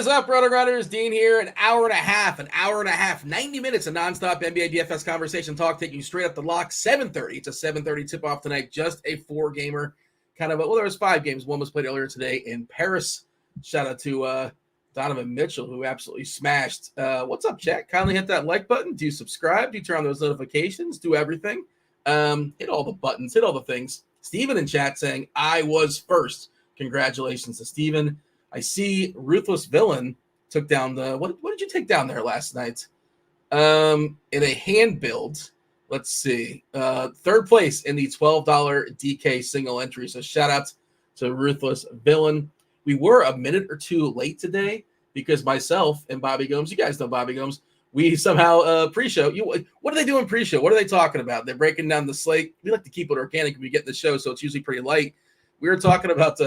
is up, RotoGrinders? Dean here. An hour and a half, 90 minutes of nonstop NBA DFS conversation talk, taking you straight up the lock. 7:30. It's a 7:30 tip-off tonight. Just a four-gamer. There was 5 games. One was played earlier today in Paris. Shout out to Donovan Mitchell, who absolutely smashed. What's up, chat? Kindly hit that like button. Do you subscribe? Do you turn on those notifications? Do everything. Hit all the buttons. Hit all the things. Steven in chat saying, I was first. Congratulations to Steven. I see Ruthless Villain took down the what did you take down there last night? In a hand build. Let's see. Third place in the $12 DK single entry. So shout out to Ruthless Villain. We were a minute or two late today because myself and Bobby Gomes, you guys know Bobby Gomes, we somehow pre-show. What are they doing pre-show? What are they talking about? They're breaking down the slate. We like to keep it organic when we get in the show, so it's usually pretty light. We were talking about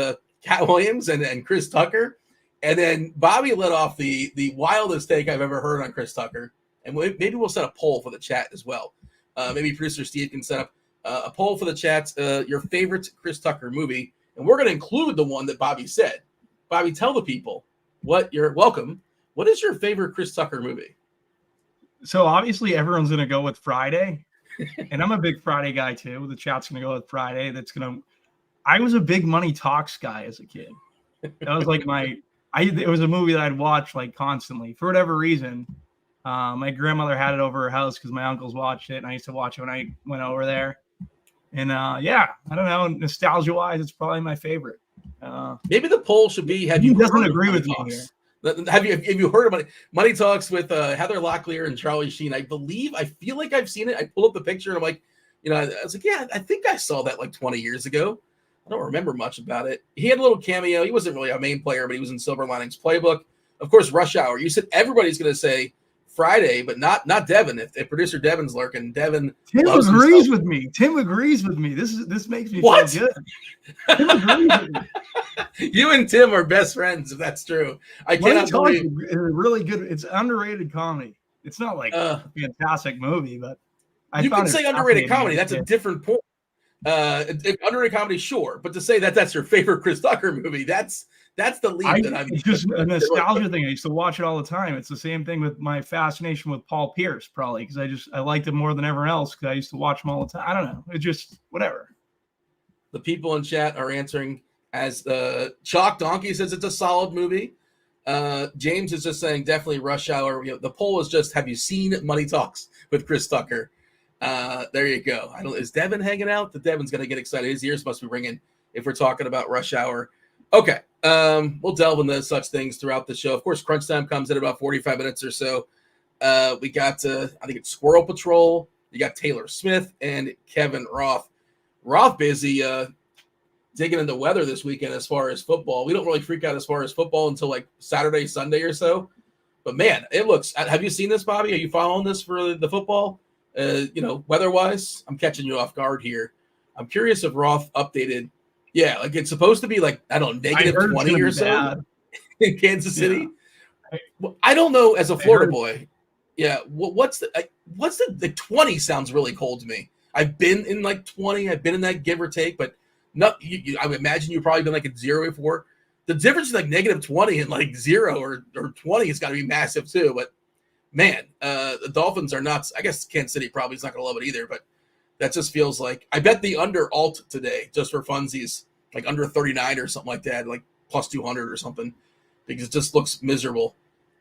Cat Williams and Chris Tucker, and then Bobby let off the wildest take I've ever heard on Chris Tucker, and maybe we'll set a poll for the chat as well. Maybe producer Steve can set up a poll for the chat, your favorite Chris Tucker movie, and we're going to include the one that Bobby said. Bobby, tell the people what you're welcome. What is your favorite Chris Tucker movie? So obviously everyone's going to go with Friday, and I'm a big Friday guy too. The chat's going to go with Friday. I was a big Money Talks guy as a kid. That was like it was a movie that I'd watch like constantly for whatever reason. My grandmother had it over her house because my uncles watched it, and I used to watch it when I went over there. And I don't know, nostalgia wise, it's probably my favorite. Maybe the poll should be: Have you doesn't agree with me here? Have you heard of Money Talks with Heather Locklear and Charlie Sheen? I feel like I've seen it. I pull up the picture and I'm like, I was like, yeah, I think I saw that like 20 years ago. I don't remember much about it. He had a little cameo. He wasn't really a main player, but he was in Silver Linings Playbook. Of course, Rush Hour. You said everybody's going to say Friday, but not Devin. If producer Devin's lurking, Devin Tim agrees with me. Tim agrees with me. This makes me feel good. Tim agrees with me. You and Tim are best friends, if that's true. I cannot believe it's really good. It's underrated comedy. It's not like a fantastic movie, but you can say underrated comedy. That's a different point. Underrated comedy, sure, but to say that's your favorite Chris Tucker movie, that's the lead that I'm. It's just a nostalgia thing. I used to watch it all the time. It's the same thing with my fascination with Paul Pierce, probably because I liked him more than ever else because I used to watch him all the time. I don't know. It's just whatever. The people in chat are answering as Chalk Donkey says it's a solid movie. James is just saying definitely Rush Hour. The poll is just, have you seen Money Talks with Chris Tucker? There you go. Is Devin hanging out? The Devin's going to get excited. His ears must be ringing if we're talking about Rush Hour. Okay. We'll delve into such things throughout the show. Of course, crunch time comes in about 45 minutes or so. We got, I think it's SquirrelPatrol. You got Taylor Smith and Kevin Roth. Roth busy digging into weather this weekend as far as football. We don't really freak out as far as football until like Saturday, Sunday or so. But man, it looks. Have you seen this, Bobby? Are you following this for the football? Weather-wise, I'm catching you off guard here. I'm curious if Roth updated. Yeah, like it's supposed to be like, I don't know, negative 20 or so in Kansas City. Yeah. I don't know as a Florida boy. Yeah, what's the 20 sounds really cold to me. I've been in like 20. I've been in that give or take, but I would imagine you've probably been like at 0 before. The difference is like negative 20 and like 0 or 20 has got to be massive too. But man, the Dolphins are nuts. I guess Kansas City probably is not going to love it either, but that just feels like I bet the under alt today just for funsies, like under 39 or something like that, like plus 200 or something, because it just looks miserable.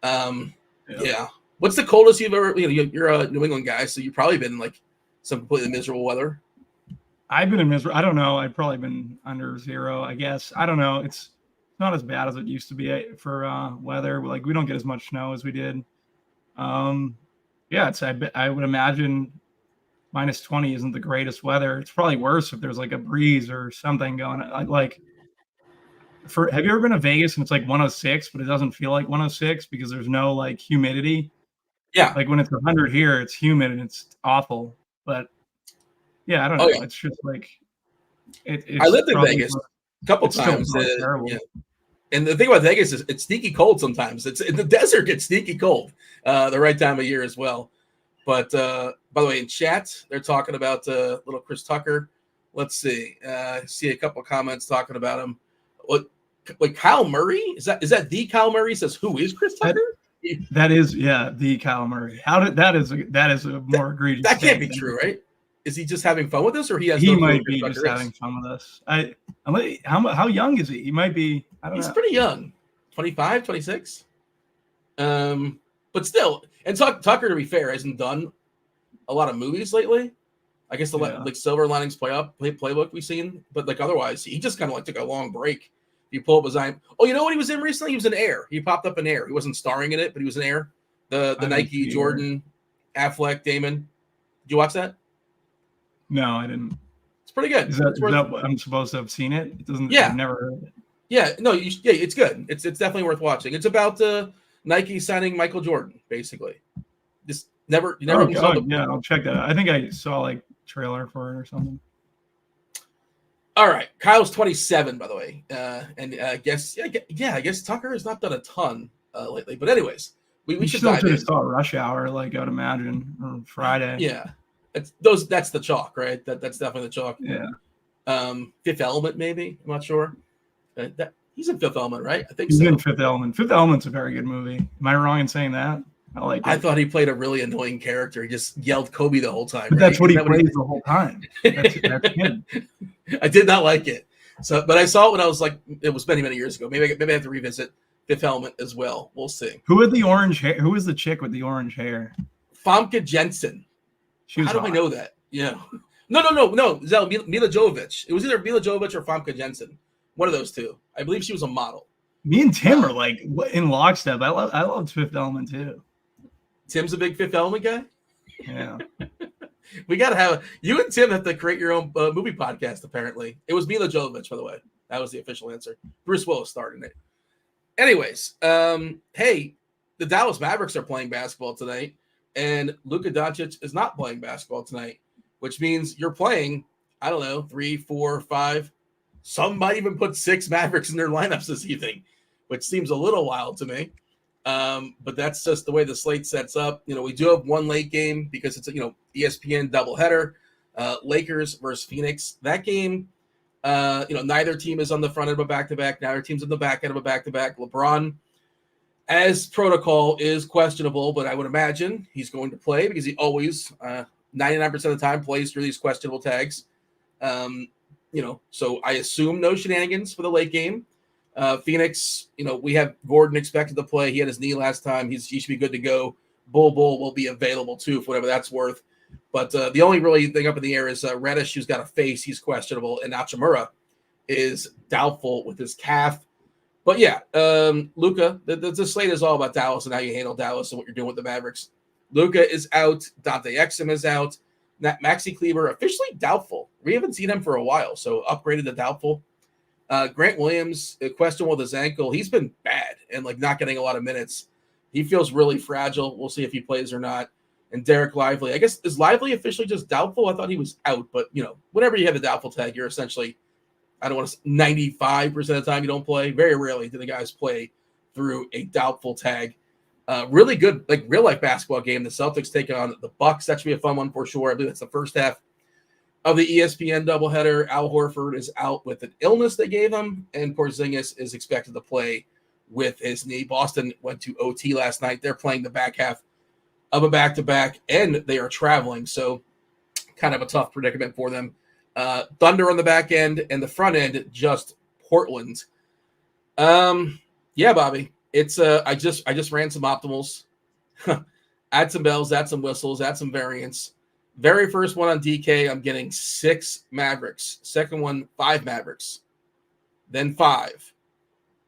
Yeah. What's the coldest you've ever? You're a New England guy, so you've probably been in like some completely miserable weather. I've been in miserable. I don't know. I've probably been under 0, I guess. I don't know. It's not as bad as it used to be for weather. Like we don't get as much snow as we did. I would imagine minus 20 isn't the greatest weather. It's probably worse if there's like a breeze or something going on. Like have you ever been to Vegas and it's like 106, but it doesn't feel like 106 because there's no like humidity? Yeah. Like when it's 100 here, it's humid and it's awful. But yeah, I don't know. Yeah. It's just like it's I lived in Vegas a couple times. Yeah. And the thing about Vegas is it's sneaky cold sometimes. It's in the desert gets sneaky cold the right time of year as well. But by the way, in chat, they're talking about little Chris Tucker. Let's see. See a couple of comments talking about him. like Kyle Murray. Is that the Kyle Murray? Says who is Chris Tucker? That is the Kyle Murray. That is a more egregious. That can't be true, right? Is he just having fun with this, or he might be just having fun with us? How young is he? He might be. I don't know. He's pretty young, 25, 26. But still, and Tucker, to be fair, hasn't done a lot of movies lately. I guess like Silver Linings playbook we've seen, but like otherwise, he just kind of like took a long break. You pull up his eye. Oh, you know what he was in recently? He was in Air. He popped up in Air. He wasn't starring in it, but he was in Air. The Nike Jordan, Affleck, Damon. Did you watch that? No, I didn't. It's pretty good. Is that what I'm supposed to have seen it? It doesn't. Yeah. I've never heard it. Yeah, no, it's good. It's definitely worth watching. It's about Nike signing Michael Jordan, basically. Just never. I'll check that out. I think I saw like trailer for it or something. All right, Kyle's 27, by the way, and I guess Tucker has not done a ton lately. But anyways, we should dive in. Saw Rush Hour, like I'd imagine, or Friday. Yeah. That's the chalk, right? That's definitely the chalk. Yeah. Fifth Element, maybe. I'm not sure. He's in Fifth Element, right? I think he's so. in Fifth Element. Fifth Element's a very good movie. Am I wrong in saying that? I thought he played a really annoying character. He just yelled Kobe the whole time. But right? That's what he plays the whole time. That's him. I did not like it. But I saw it when I was like, it was many, many years ago. Maybe I have to revisit Fifth Element as well. We'll see. Who had the orange hair? Who was the chick with the orange hair? Famke Jensen. How do I know that? Yeah. No. Zell, Mila Jovovich. It was either Mila Jovovich or Famke Jensen. One of those two. I believe she was a model. Me and Tim are like in lockstep. I love Fifth Element too. Tim's a big Fifth Element guy? Yeah. We got to have you and Tim have to create your own movie podcast, apparently. It was Mila Jovovich, by the way. That was the official answer. Bruce Willis starred in it. Anyways, hey, the Dallas Mavericks are playing basketball tonight, and Luka Doncic is not playing basketball tonight, which means you're playing, I don't know, 3, 4, 5. Some might even put 6 Mavericks in their lineups this evening, which seems a little wild to me. But that's just the way the slate sets up. We do have one late game because it's ESPN doubleheader, Lakers versus Phoenix. That game, neither team is on the front end of a back-to-back. Neither team's on the back end of a back-to-back. LeBron, as protocol, is questionable, but I would imagine he's going to play because he always, 99% of the time, plays through these questionable tags. So I assume no shenanigans for the late game. Phoenix, we have Gordon expected to play. He had his knee last time. He should be good to go. Bull will be available too, for whatever that's worth. But the only really thing up in the air is Reddish, who's got a face. He's questionable. And Hachimura is doubtful with his calf. But yeah, Luka, the slate is all about Dallas and how you handle Dallas and what you're doing with the Mavericks. Luka is out. Dante Exum is out. Maxi Kleber officially doubtful. We haven't seen him for a while, so upgraded to doubtful. Grant Williams, questionable with his ankle. He's been bad and not getting a lot of minutes. He feels really fragile. We'll see if he plays or not. And Derek Lively, I guess, is Lively officially just doubtful? I thought he was out, but whenever you have a doubtful tag, you're essentially, I don't want to say 95% of the time you don't play. Very rarely do the guys play through a doubtful tag. Really good, real life basketball game. The Celtics take on the Bucks. That should be a fun one for sure. I believe that's the first half of the ESPN doubleheader. Al Horford is out with an illness they gave him, and Porzingis is expected to play with his knee. Boston went to OT last night. They're playing the back half of a back-to-back, and they are traveling, so kind of a tough predicament for them. Thunder on the back end, and the front end, just Portland. Yeah, Bobby. It's I just ran some optimals, add some bells, add some whistles, add some variants. Very first one on DK, I'm getting 6 Mavericks. Second one, 5 Mavericks. Then 5.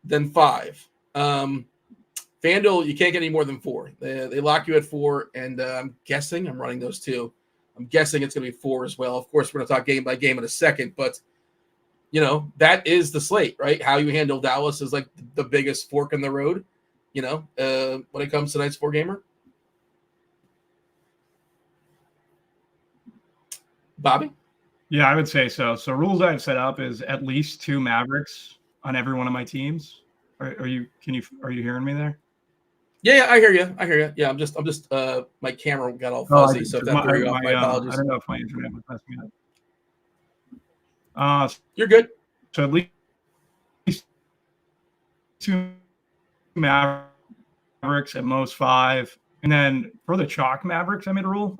Then 5. FanDuel, you can't get any more than 4. They lock you at 4, and I'm guessing I'm running those 2. I'm guessing it's going to be 4 as well. Of course, we're going to talk game by game in a second, but that is the slate, right? How you handle Dallas is the biggest fork in the road, when it comes to tonight's 4-gamer. Bobby? Yeah, I would say so. So rules I've set up is at least 2 Mavericks on every one of my teams. Are you hearing me there? Yeah, I hear you. Yeah, I'm just my camera got all fuzzy, so if that threw you off, my apologies. I don't know if my internet was messing up. You're good. So at least 2 Mavericks, at most 5. And then for the chalk Mavericks, I made a rule.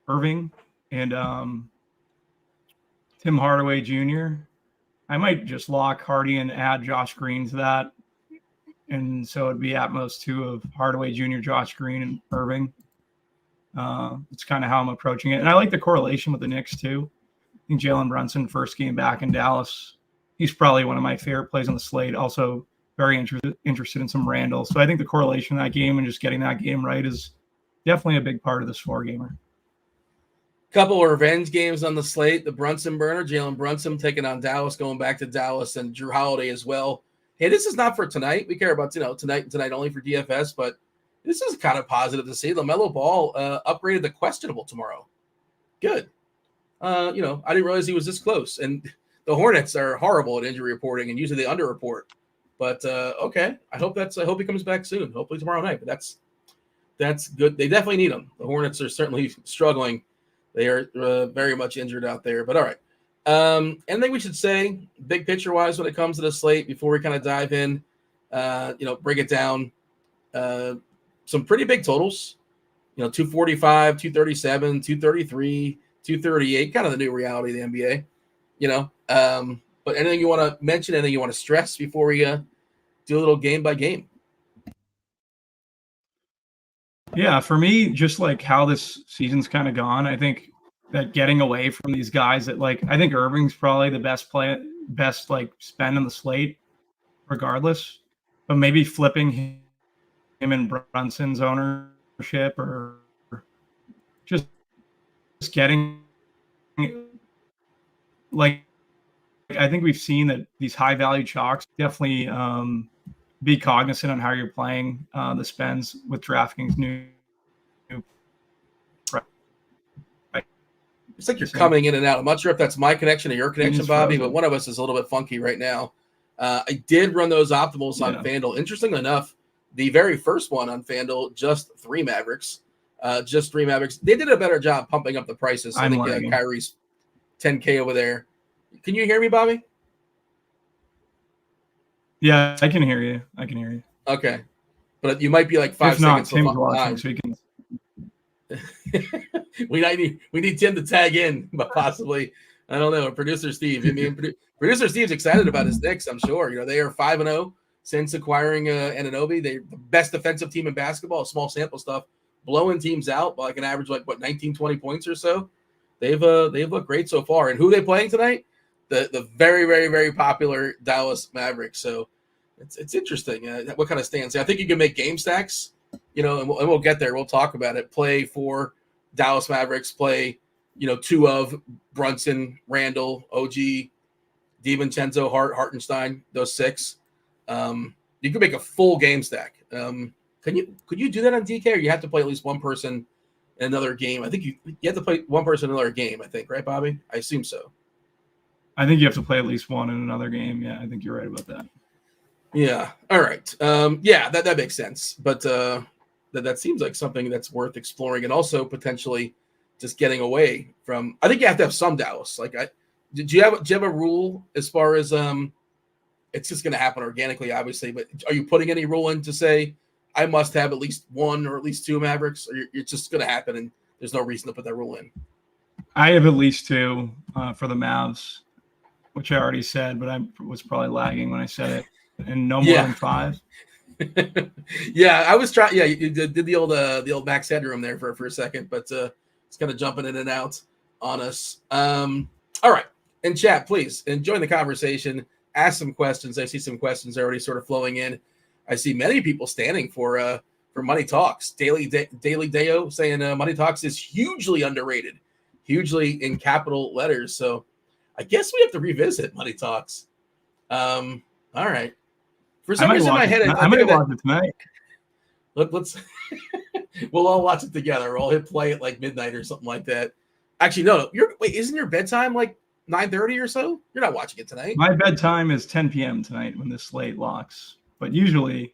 Irving and Tim Hardaway Jr. I might just lock Hardy and add Josh Green to that. And so it'd be at most 2 of Hardaway Jr., Josh Green, and Irving. It's kind of how I'm approaching it. And I like the correlation with the Knicks, too. I think Jalen Brunson, first game back in Dallas, he's probably one of my favorite plays on the slate. Also very interested in some Randall. So I think the correlation in that game and just getting that game right is definitely a big part of this 4-gamer. Couple of revenge games on the slate. The Brunson burner, Jalen Brunson taking on Dallas, going back to Dallas, and Drew Holiday as well. Hey, this is not for tonight. We care about, tonight only for DFS, but this is kind of positive to see. LaMelo Ball upgraded to questionable tomorrow. Good. I didn't realize he was this close. And the Hornets are horrible at injury reporting, and usually they underreport. But okay, I hope he comes back soon. Hopefully tomorrow night. But that's good. They definitely need him. The Hornets are certainly struggling. They are very much injured out there. But all right. Anything we should say, big picture wise, when it comes to the slate before we kind of dive in, break it down. Some pretty big totals, 245, 237, 233, 238, kind of the new reality of the NBA, but anything you want to mention, anything you want to stress before we do a little game by game? Yeah, for me, just like how this season's kind of gone, I think that getting away from these guys that I think Irving's probably the best spend on the slate regardless, but maybe flipping him and Brunson's ownership or just getting I think we've seen that these high value chalks definitely be cognizant on how you're playing the spends with DraftKings new. It's like you're coming in and out. I'm not sure if that's my connection or your connection, Bobby, but one of us is a little bit funky right now. I did run those optimals on FanDuel. Interestingly enough, the very first one on FanDuel, just 3 Mavericks. They did a better job pumping up the prices. So I think Kyrie's 10K over there. Can you hear me, Bobby? Yeah, I can hear you. Okay. But you might be like 5 seconds behind. So you can... we need Tim to tag in, but possibly, I don't know. Producer Steve. Producer Steve's excited about his Knicks, I'm sure. They are 5-0 since acquiring Anunoby. They're the best defensive team in basketball, small sample stuff, blowing teams out by an average 19, 20 points or so. They've looked great so far. And who are they playing tonight? The very, very, very popular Dallas Mavericks. So it's interesting what kind of stands. I think you can make game stacks, and we'll get there. We'll talk about it. Play for Dallas Mavericks. Play, 2 of Brunson, Randall, OG, DiVincenzo, Hartenstein. Those 6. You could make a full game stack. Could you do that on DK, or you have to play at least one person in another game? I think you have to play one person in another game. I think, right, Bobby? I assume so. I think you have to play at least one in another game. Yeah, I think you're right about that. Yeah. All right. That makes sense. But that seems like something that's worth exploring, and also potentially just getting away from. I think you have to have some Dallas. Do you have a rule as far as it's just going to happen organically, obviously, but are you putting any rule in to say I must have at least 1 or at least 2 Mavericks, or it's just going to happen and there's no reason to put that rule in? I have at least 2 for the Mavs, which I already said, but I was probably lagging when I said it, and no more than 5. Yeah, I was trying. Yeah, you did the old max headroom there for a second, but it's kind of jumping in and out on us. All right, in chat, please join the conversation. Ask some questions. I see some questions already sort of flowing in. I see many people standing for Money Talks. Daily Deo saying Money Talks is hugely underrated, hugely in capital letters. So I guess we have to revisit Money Talks. All right. For some reason in my head, I might watch it tonight. Let's we'll all watch it together. We'll hit play at midnight or something like that. Actually, no. Isn't your bedtime 9:30 or so? You're not watching it tonight. My bedtime is 10 p.m. tonight when the slate locks. But usually,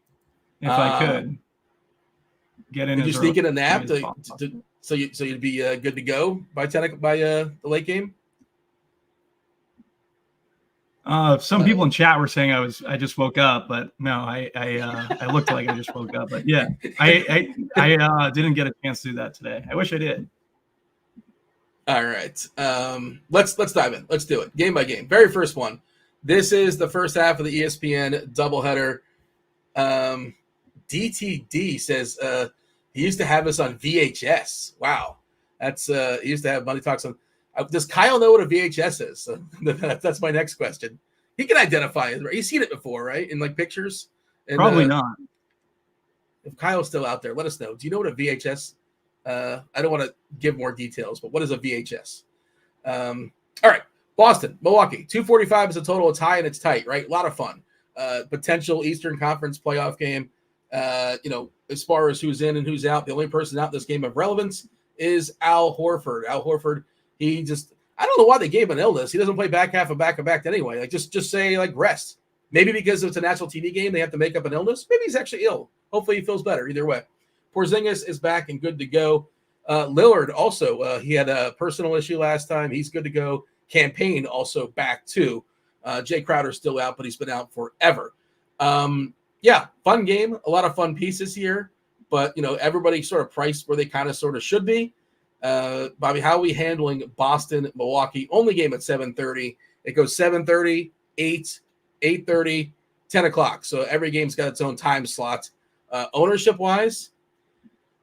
if I could get in, did you sneak in a nap so you'd be good to go by the late game? Some people in chat were saying I just woke up, but no, I looked like I just woke up. But yeah, I didn't get a chance to do that today. I wish I did. All right. Let's dive in. Let's do it game by game. Very first one. This is the first half of the ESPN doubleheader. DTD says he used to have us on VHS. Wow. That's he used to have Money Talks on. Does Kyle know what a VHS is? That's my next question. He can identify it, right? He's seen it before, right? In like pictures. And, probably not. If Kyle's still out there, let us know. Do you know what a VHS? I don't want to give more details, but what is a VHS? All right, Boston, Milwaukee, 245 is a total. It's high and it's tight, right? A lot of fun. Potential Eastern Conference playoff game. As far as who's in and who's out, the only person out in this game of relevance is Al Horford. Al Horford, I don't know why they gave him an illness. He doesn't play back half of back-to-back anyway. Like just say like rest. Maybe because it's a national TV game, they have to make up an illness. Maybe he's actually ill. Hopefully he feels better. Either way, Porzingis is back and good to go. Lillard also, he had a personal issue last time. He's good to go. Campaign also back too. Jay Crowder's still out, but he's been out forever. Yeah, fun game. A lot of fun pieces here, but everybody sort of priced where they kind of sort of should be. Bobby, how are we handling Boston, Milwaukee? Only game at 7:30. It goes 7:30, 8, 8:30, 10 o'clock. So every game's got its own time slot. Ownership-wise,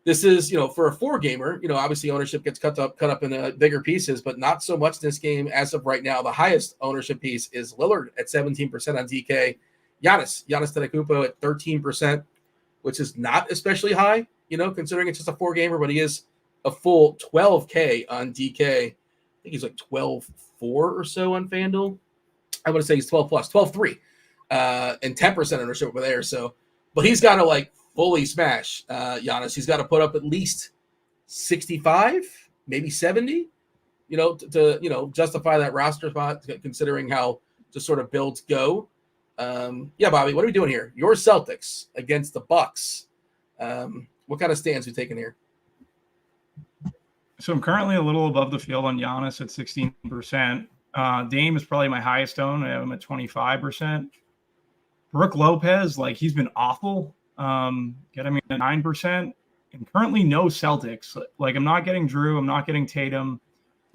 this is, for a four-gamer, obviously ownership gets cut up in bigger pieces, but not so much this game as of right now. The highest ownership piece is Lillard at 17% on DK. Giannis Antetokounmpo at 13%, which is not especially high, considering it's just a four-gamer, but he is a full 12K on DK. I think he's like 12.4 or so on FanDuel. I would say he's 12 plus, 12.3, and 10% ownership over there. So, but he's got to fully smash Giannis. He's got to put up at least 65, maybe 70, to justify that roster spot, considering how just sort of builds go. Yeah, Bobby, what are we doing here? Your Celtics against the Bucks. What kind of stands are you taking here? So I'm currently a little above the field on Giannis at 16%. Dame is probably my highest own. I have him at 25%. Brook Lopez, he's been awful. Get him at 9%. And currently no Celtics. I'm not getting Drew. I'm not getting Tatum.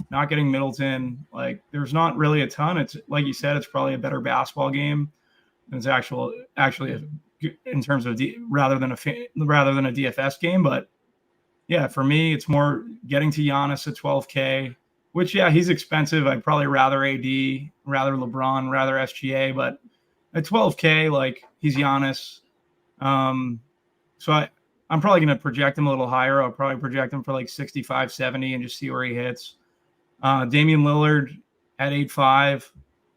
Not getting Middleton. There's not really a ton. It's like you said, it's probably a better basketball game. It's actually in terms of rather than a DFS game, but yeah, for me, it's more getting to Giannis at 12K, which, yeah, he's expensive. I'd probably rather AD, rather LeBron, rather SGA, but at 12K, he's Giannis. So I'm probably going to project him a little higher. I'll probably project him for 65, 70 and just see where he hits. Damian Lillard at 8.5.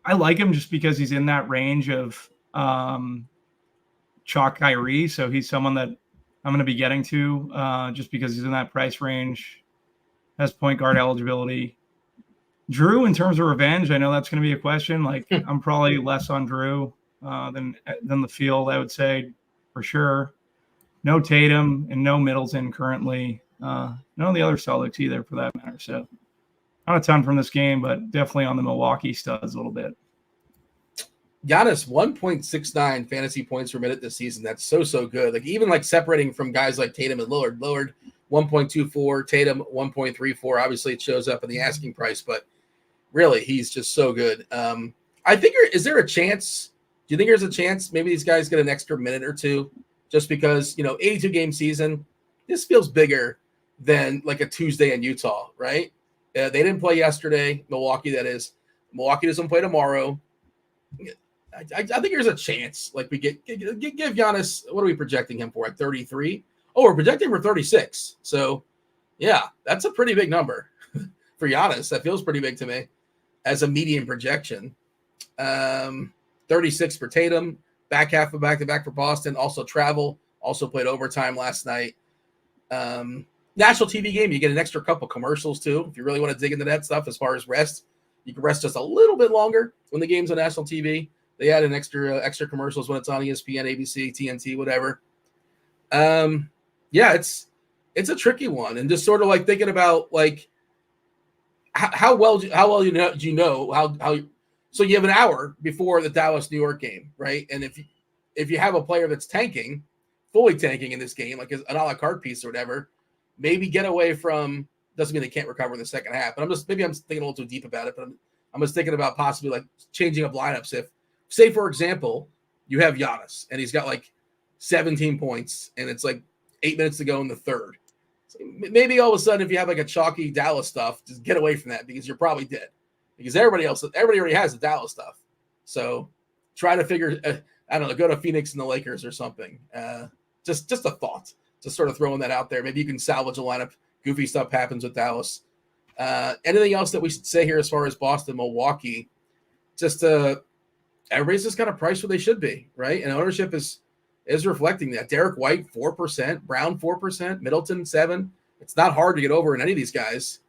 I like him just because he's in that range of Chalk Kyrie. So he's someone that I'm going to be getting to just because he's in that price range, has point guard eligibility. Drew, in terms of revenge, I know that's going to be a question. I'm probably less on Drew than the field, I would say, for sure. No Tatum and no Middleton currently. None of the other Celtics either, for that matter. So not a ton from this game, but definitely on the Milwaukee studs a little bit. Giannis 1.69 fantasy points per minute this season. That's so good. Even separating from guys like Tatum and Lillard. Lillard 1.24, Tatum 1.34. Obviously, it shows up in the asking price, but really, he's just so good. I think is there a chance? Do you think there's a chance maybe these guys get an extra minute or two, just because 82 game season? This feels bigger than a Tuesday in Utah, right? They didn't play yesterday. Milwaukee, that is. Milwaukee doesn't play tomorrow. I think there's a chance we give Giannis, what are we projecting him for, at 33? Oh, we're projecting for 36. So yeah, that's a pretty big number for Giannis. That feels pretty big to me as a median projection. 36 for Tatum, back half of back-to-back for Boston, also travel, also played overtime last night. National TV game, you get an extra couple commercials too. If you really want to dig into that stuff as far as rest, you can rest just a little bit longer when the game's on national TV. They add an extra commercials when it's on ESPN, ABC, TNT, whatever. Yeah, it's a tricky one, and just sort of thinking about how well do you know how So you have an hour before the Dallas New York game, right? And if you have a player that's tanking, fully tanking in this game, like an a la carte piece or whatever, maybe get away from. Doesn't mean they can't recover in the second half, but I'm thinking a little too deep about it. But I'm just thinking about possibly like changing up lineups. If, say, for example, you have Giannis and he's got like 17 points and it's like 8 minutes to go in the third. So maybe all of a sudden, if you have like a chalky Dallas stuff, just get away from that because you're probably dead. Because everybody already has the Dallas stuff. So try to figure, I don't know, go to Phoenix and the Lakers or something. Just a thought, just sort of throwing that out there. Maybe you can salvage a lineup. Goofy stuff happens with Dallas. Anything else that we should say here as far as Boston, Milwaukee? Just everybody's just kind of priced what they should be, right? And ownership is reflecting that. Derek White, 4%, Brown, 4%, Middleton, 7%. It's not hard to get over in any of these guys,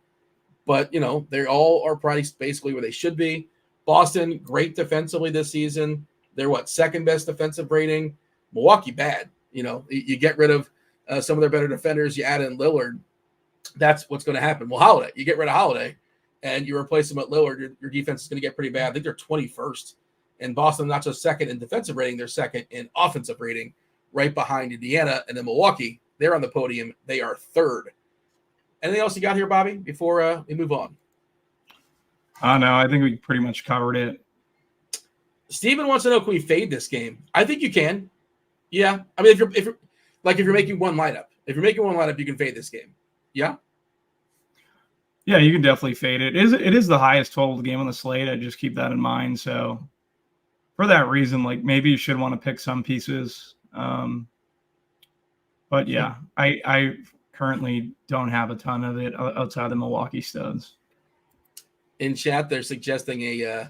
but, they all are priced basically where they should be. Boston, great defensively this season. They're second best defensive rating. Milwaukee, bad. You get rid of some of their better defenders. You add in Lillard. That's what's going to happen. Well, Holiday, you get rid of Holiday and you replace him with Lillard, your defense is going to get pretty bad. I think they're 21st. And Boston, not just second in defensive rating, they're second in offensive rating, right behind Indiana. And then Milwaukee, they're on the podium. They are third. Anything else you got here, Bobby, before we move on? No, I think we pretty much covered it. Steven wants to know, can we fade this game? I think you can. Yeah. I mean, if you're making one lineup, you can fade this game. Yeah. Yeah, you can definitely fade it. It is the highest total game on the slate. I just keep that in mind. So for that reason, maybe you should want to pick some pieces. But yeah, I currently don't have a ton of it outside the Milwaukee studs. In chat, they're suggesting a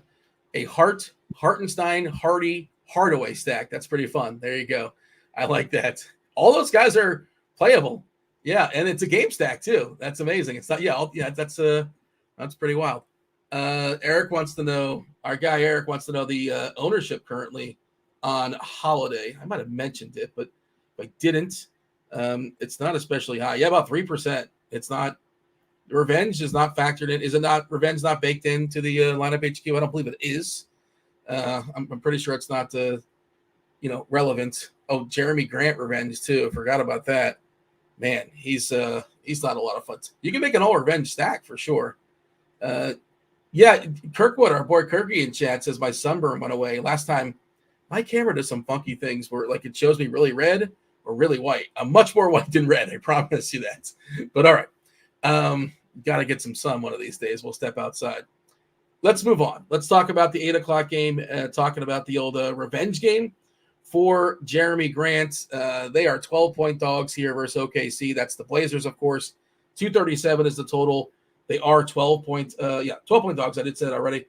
Hartenstein, Hardy, Hardaway stack. That's pretty fun. There you go. I like that. All those guys are playable. Yeah, and it's a game stack too. That's amazing. It's not. Yeah, that's pretty wild. Eric wants to know. Our guy Eric wants to know the ownership currently on Holiday. I might have mentioned it, but if I didn't, it's not especially high. Yeah, about 3%. It's not. Revenge is not factored in. Is it not? Revenge not baked into the lineup HQ? I don't believe it is. I'm pretty sure it's not. Relevant. Oh, Jeremy Grant revenge too. I forgot about that. Man, he's not a lot of fun. You can make an all revenge stack for sure. Yeah, Kirkwood, our boy Kirky in chat says my sunburn went away. Last time, my camera does some funky things where it shows me really red or really white. I'm much more white than red. I promise you that. But all right, got to get some sun one of these days. We'll step outside. Let's move on. Let's talk about the 8:00 game. Talking about the old revenge game. For Jeremy Grant, they are 12-point dogs here versus OKC. That's the Blazers, of course. 237 is the total. They are 12-point dogs. I did say that already.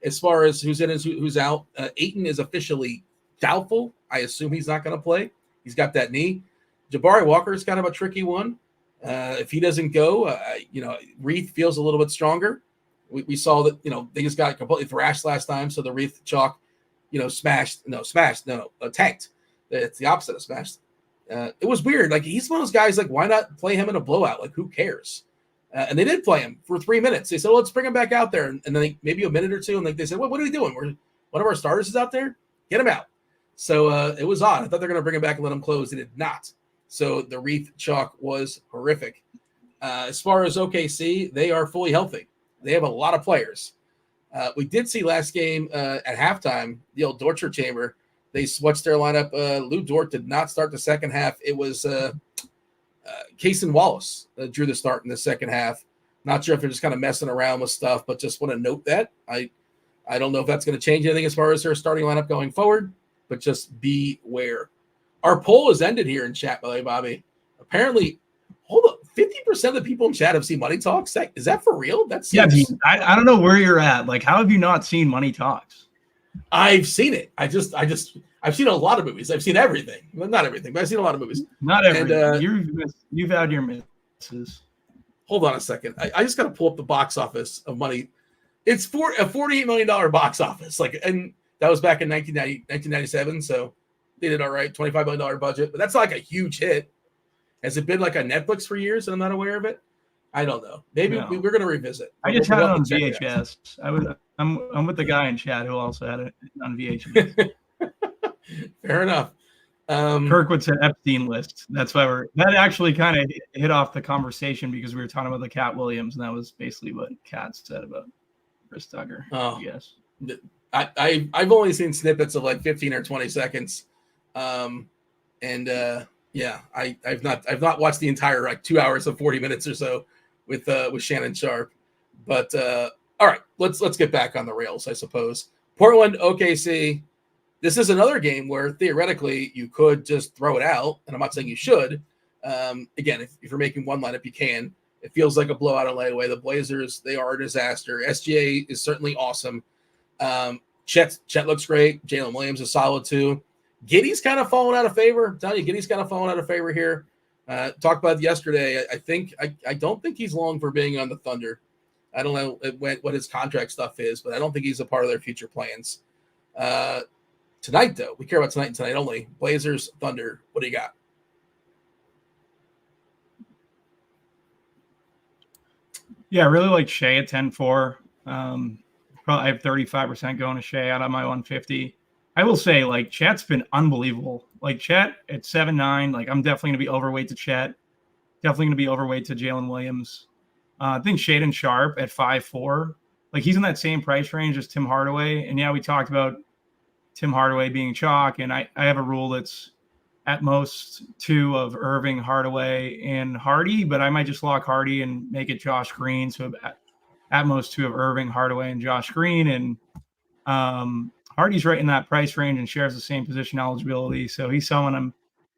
As far as who's in and who's out, Ayton is officially doubtful. I assume he's not going to play. He's got that knee. Jabari Walker is kind of a tricky one. If he doesn't go, Reith feels a little bit stronger. We saw that, they just got completely thrashed last time. So the Reith chalk, tanked. It's the opposite of smashed. It was weird. He's one of those guys, why not play him in a blowout? Who cares? And they did play him for 3 minutes. They said, well, let's bring him back out there. And then maybe a minute or two. And they said, what are we doing? One of our starters is out there. Get him out. So it was odd. I thought they're going to bring him back and let him close. They did not. So the Reith chalk was horrific. As far as OKC, they are fully healthy. They have a lot of players. We did see last game at halftime, the old Dortcher chamber. They switched their lineup. Lou Dort did not start the second half. It was Cason Wallace drew the start in the second half. Not sure if they're just kind of messing around with stuff, but just want to note that. I don't know if that's going to change anything as far as their starting lineup going forward, but just beware. Our poll has ended here in chat, by the way, Bobby. Apparently, hold up, 50% of the people in chat have seen Money Talks. Is that for real? That's I don't know where you're at. How have you not seen Money Talks? I've seen it. I've seen a lot of movies. I've seen everything. Well, not everything, but I've seen a lot of movies. Not everything. And, you've had your misses. Hold on a second. I just got to pull up the box office of Money. It's for a $48 million box office. And that was back in 1997. So they did all right. $25 million budget, but that's not a huge hit. Has it been on Netflix for years and I'm not aware of it? I don't know. Maybe we're going to revisit. I just had it on VHS. I'm with the guy in chat who also had it on VH. Fair enough. Kirkwood said Epstein list. That's why that actually kind of hit off the conversation because we were talking about the Cat Williams, and that was basically what Cat said about Chris Tucker. Oh, yes. I've only seen snippets of like 15 or 20 seconds. Yeah, I've not watched the entire like 2 hours of 40 minutes or so with Shannon Sharp. But all right, let's get back on the rails, I suppose. Portland, OKC. This is another game where theoretically you could just throw it out, and I'm not saying you should. Again, if you're making one lineup, you can. It feels like a blowout on layaway. The Blazers, they are a disaster. SGA is certainly awesome. Chet looks great. Jalen Williams is solid too. Giddey's kind of fallen out of favor. I'm telling you, Giddey's kind of fallen out of favor here. Talked about it yesterday. I don't think he's long for being on the Thunder. I don't know what his contract stuff is, but I don't think he's a part of their future plans. Tonight, though, we care about tonight and tonight only. Blazers, Thunder. What do you got? Yeah, I really like Shea at 10-4. Probably I have 35% going to Shea out of my 150. I will say, like, Chet's been unbelievable. Like, Chet at 7-9, like, I'm definitely going to be overweight to Chet. Definitely going to be overweight to Jalen Williams. I think Shaedon Sharp at 5-4. Like, he's in that same price range as Tim Hardaway. And, yeah, we talked about Tim Hardaway being chalk, and I have a rule that's at most 2 of Irving, Hardaway, and Hardy, but I might just lock Hardy and make it Josh Green. So at most 2 of Irving, Hardaway, and Josh Green. And Hardy's right in that price range and shares the same position eligibility. So he's someone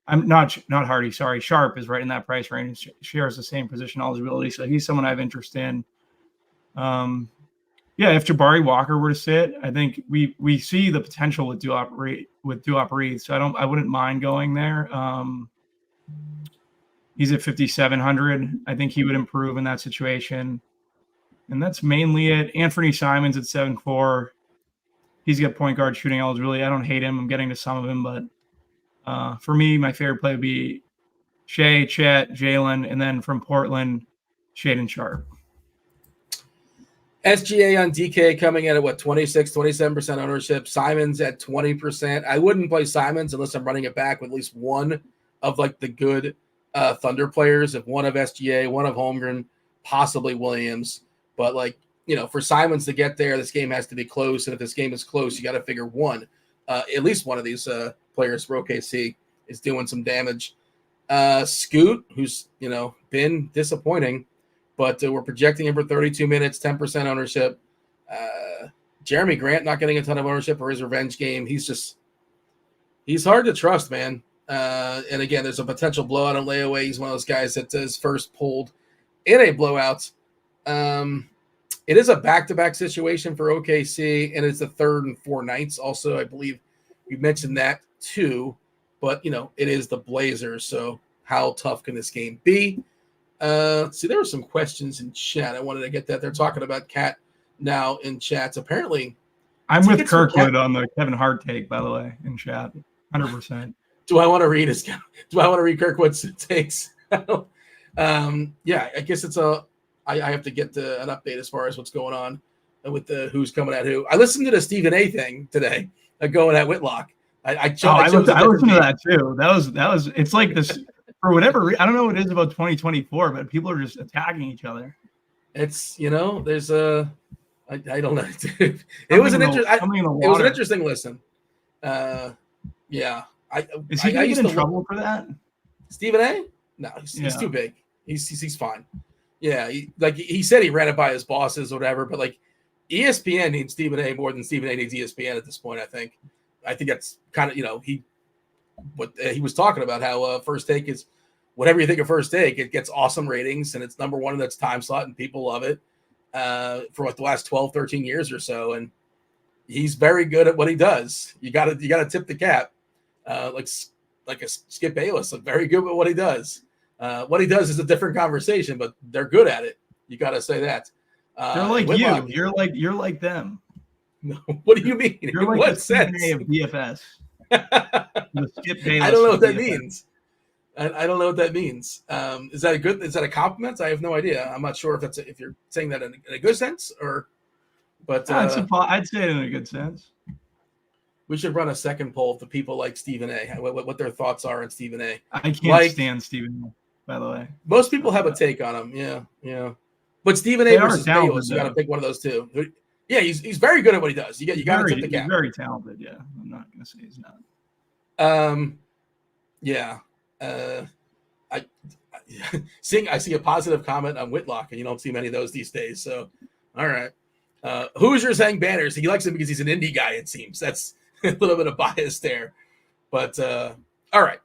I'm not Hardy, sorry. Sharp is right in that price range and shares the same position eligibility. So he's someone I have interest in. Yeah, if Jabari Walker were to sit, I think we see the potential with Duop Reed. So I wouldn't mind going there. He's at 5,700. I think he would improve in that situation. And that's mainly it. Anthony Simons at 7-4. He's got point guard shooting eligibility. I don't hate him. I'm getting to some of him, but for me, my favorite play would be Shea, Chet, Jalen, and then from Portland, Shaedon Sharp. SGA on DK coming in at 27% ownership. Simons at 20%. I wouldn't play Simons unless I'm running it back with at least one of like the good Thunder players. If one of SGA, one of Holmgren, possibly Williams. But like, for Simons to get there, this game has to be close. And if this game is close, you got to figure at least one of these players for OKC is doing some damage. Scoot, who's, been disappointing, but we're projecting him for 32 minutes, 10% ownership. Jeremy Grant not getting a ton of ownership for his revenge game. He's hard to trust, man. And again, there's a potential blowout on layaway. He's one of those guys that is first pulled in a blowout. It is a back-to-back situation for OKC, and it's the 3rd and 4 nights. Also, I believe you mentioned that too. But, it is the Blazers, so how tough can this game be? Let's see, there were some questions in chat. I wanted to get that. They're talking about Cat now in chats. Apparently, I'm with Kirkwood on the Kevin Hart take, by the way, in chat. 100%. Do I want to read Kirkwood's takes? Yeah, I guess it's I have to get an update as far as what's going on with the who's coming at who. I listened to the Stephen A thing today, going at Whitlock. I listened to that too. That was. It's like this. For whatever reason, I don't know what it is about 2024, but people are just attacking each other. It's there's I don't know. It was an interesting listen. Yeah. Is he going to get in trouble for that? Stephen A? No, he's too big. He's fine. Yeah, he said he ran it by his bosses or whatever, but like ESPN needs Stephen A more than Stephen A needs ESPN at this point. I think that's kind of he was talking about how First Take is whatever you think of First Take, it gets awesome ratings and it's number one in its time slot and people love it for the last 12, 13 years or so. And he's very good at what he does. You got to tip the cap. Like a Skip Bayless, very good at what he does. What he does is a different conversation, but they're good at it. You got to say that. They're like Whitlock, you. You're like them. No, what do you mean? You're like what the sense? of DFS. I don't know what that means. I don't know what that means. Is that a compliment? I have no idea. I'm not sure if you're saying that in a good sense or. But I'd say it in a good sense. we should run a second poll to people like Stephen A. What their thoughts are on Stephen A. I can't stand Stephen A, by the way. Most people have a take on him. Yeah. But Stephen A versus Bayless, you got to pick one of those two. Yeah, he's very good at what he does. You got to tip the cap. He's very talented. Yeah, I'm not going to say he's not. Yeah. I see a positive comment on Whitlock, and you don't see many of those these days. So, all right. Hoosier saying banners. He likes him because he's an indie guy. It seems that's a little bit of bias there. But all right.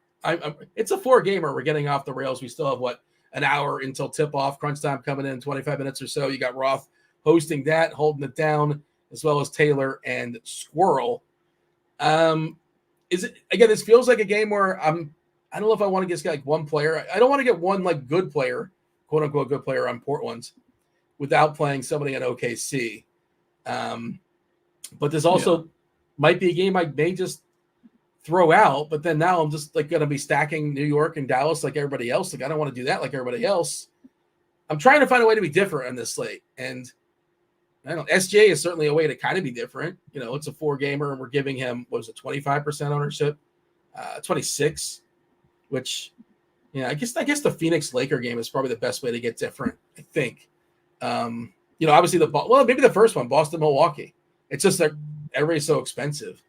It's a 4-gamer. We're getting off the rails. We still have an hour until tip-off. Crunch time coming in 25 minutes or so. You got Roth hosting that, holding it down, as well as Taylor and Squirrel. This feels like a game where I don't know if I want to get like one player. I don't want to get one like good player, quote unquote good player on Portland without playing somebody in OKC. But this also might be a game I may just throw out, but then now I'm just like going to be stacking New York and Dallas like everybody else. Like I don't want to do that like everybody else. I'm trying to find a way to be different on this slate. And I don't know, SJ is certainly a way to kind of be different. You know, it's a 4-gamer and we're giving him, 25% ownership, 26, which, I guess the Phoenix Laker game is probably the best way to get different, I think. Obviously maybe the first one, Boston, Milwaukee. It's just that everybody's so expensive.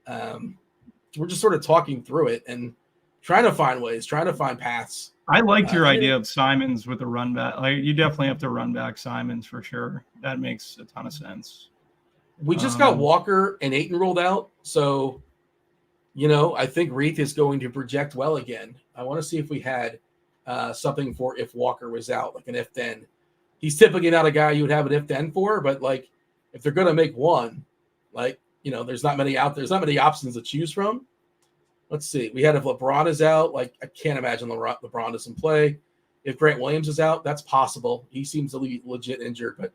We're just sort of talking through it and trying to find ways, trying to find paths. I liked your idea of Simons with a run back. Like you definitely have to run back Simons for sure. That makes a ton of sense. We just got Walker and Ayton rolled out. So, I think Reith is going to project well again. I want to see if we had something for if Walker was out, like an if then. He's typically not a guy you would have an if then for, but like if they're going to make one, like, there's not many out there. There's not many options to choose from. Let's see. We had if LeBron is out, like I can't imagine LeBron doesn't play. If Grant Williams is out, that's possible. He seems to be legit injured. But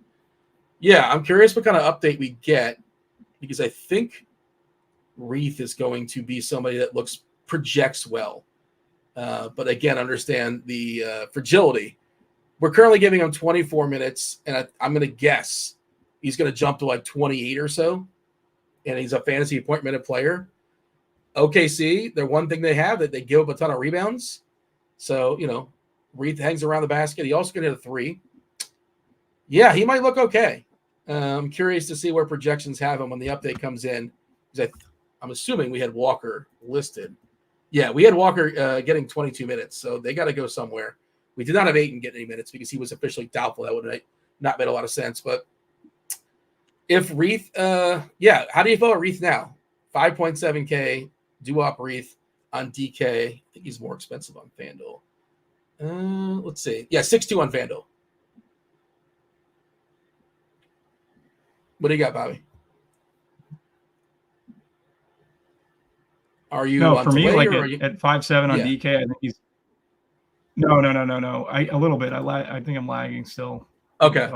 yeah, I'm curious what kind of update we get because I think Reith is going to be somebody that projects well. But again, understand the fragility. We're currently giving him 24 minutes, and I'm going to guess he's going to jump to like 28 or so. And he's a fantasy point minute player. OKC, the one thing they have that they give up a ton of rebounds. So, Reith hangs around the basket. He also can hit a 3. Yeah, he might look okay. I'm curious to see where projections have him when the update comes in. Because I'm assuming we had Walker listed. Yeah, we had Walker getting 22 minutes, so they got to go somewhere. We did not have Ayton get any minutes because he was officially doubtful. That would have not made a lot of sense. But if Reith, how do you feel about Reith now? 5.7K, do-up Reith on DK. I think he's more expensive on FanDuel. Let's see. Yeah, 6.2 on FanDuel. What do you got, Bobby? Are you for me, like at 5.7 on DK, I think he's no. A little bit. I think I'm lagging still. Okay.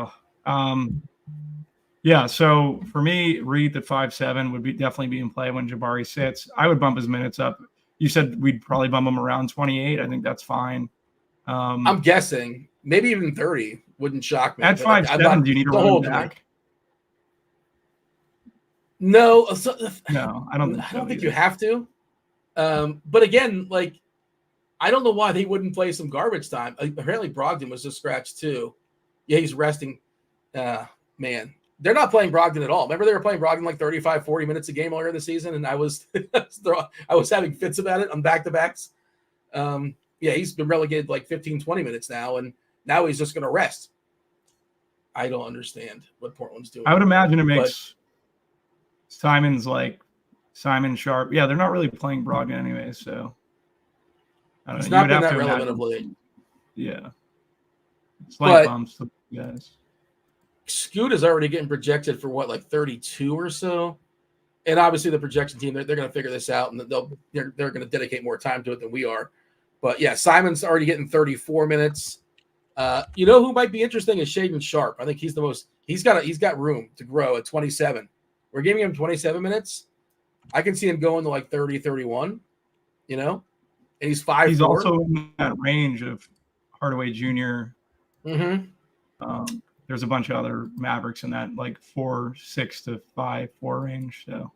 Yeah, so for me, Reith at 5.7 would definitely be in play when Jabari sits. I would bump his minutes up. You said we'd probably bump him around 28. I think that's fine. I'm guessing maybe even 30 wouldn't shock me. At 5.7, do you need to run back? No, no, I don't think you have to. But again, like I don't know why they wouldn't play some garbage time. Apparently, Brogdon was just scratched too. Yeah, he's resting. Man. They're not playing Brogdon at all. Remember they were playing Brogdon like 35, 40 minutes a game earlier in the season, and I was having fits about it on back-to-backs. He's been relegated like 15, 20 minutes now, and now he's just going to rest. I don't understand what Portland's doing. I would imagine it makes Simon Sharp. Yeah, they're not really playing Brogdon anyway, so I don't know. It's not been that relevant of late. Yeah. Slight bumps to you guys. Scoot is already getting projected for like 32 or so, and obviously the projection team they're going to figure this out and they're going to dedicate more time to it than we are. But yeah, Simon's already getting 34 minutes. Who might be interesting is Shaedon Sharp. I think he's the most. He's got room to grow at 27. We're giving him 27 minutes. I can see him going to like 30, 31. And he's 5'4". He's also in that range of Hardaway Jr. Mm-hmm. there's a bunch of other Mavericks in that like 4-6 to 5-4 range. So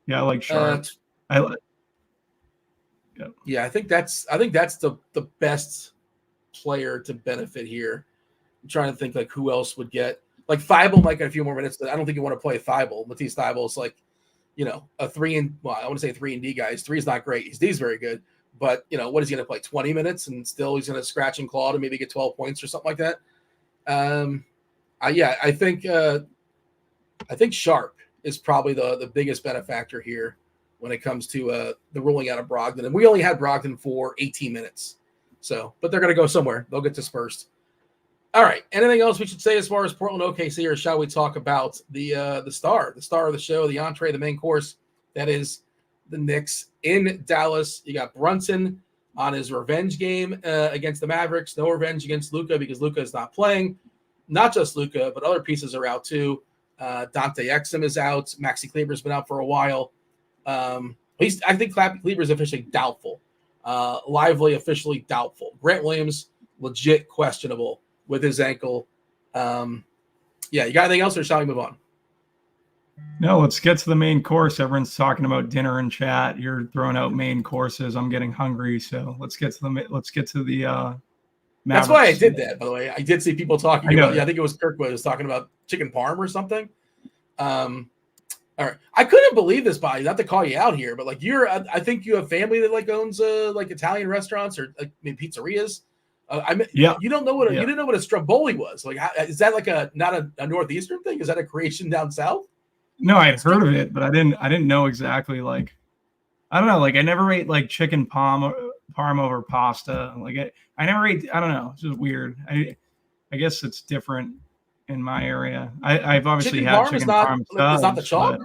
yeah, I like Sharp. Yeah, I think that's the best player to benefit here. I'm trying to think like who else would get like Thibault might get a few more minutes, but I don't think you want to play Thibault. Matisse Thibault is like, a 3 and I want to say 3 and D guys. 3 is not great. His D is very good, but what is he going to play 20 minutes and still he's going to scratch and claw to maybe get 12 points or something like that. I think Sharp is probably the biggest benefactor here when it comes to the ruling out of Brogdon. And we only had Brogdon for 18 minutes. So, but they're going to go somewhere. They'll get dispersed. All right. Anything else we should say as far as Portland OKC, or shall we talk about the star of the show, the entree, the main course? That is the Knicks in Dallas. You got Brunson on his revenge game against the Mavericks. No revenge against Luka because Luka is not playing. Not just Luka, but other pieces are out too. Dante Exum is out. Maxi Kleber's been out for a while. I think Kleber's officially doubtful. Lively officially doubtful. Grant Williams legit questionable with his ankle. You got anything else, or shall we move on? No, let's get to the main course. Everyone's talking about dinner in chat. You're throwing out main courses. I'm getting hungry, so let's get to the Mavericks. That's why I did that, by the way. I did see people talking about. I think it was Kirkwood was talking about chicken parm or something. All right, I couldn't believe this, Bobby. Not to call you out here, but like I think you have family that like owns like Italian restaurants or like maybe pizzerias. You don't know you didn't know what a stromboli was. Like, is that like not a northeastern thing? Is that a creation down south? No, I'd heard of it, but I didn't know exactly. Like, I don't know. Like, I never ate like chicken parm over pasta. Like, I never ate. I don't know. It's just weird. I guess it's different in my area. I've obviously had chicken parm subs. It's not the chalk.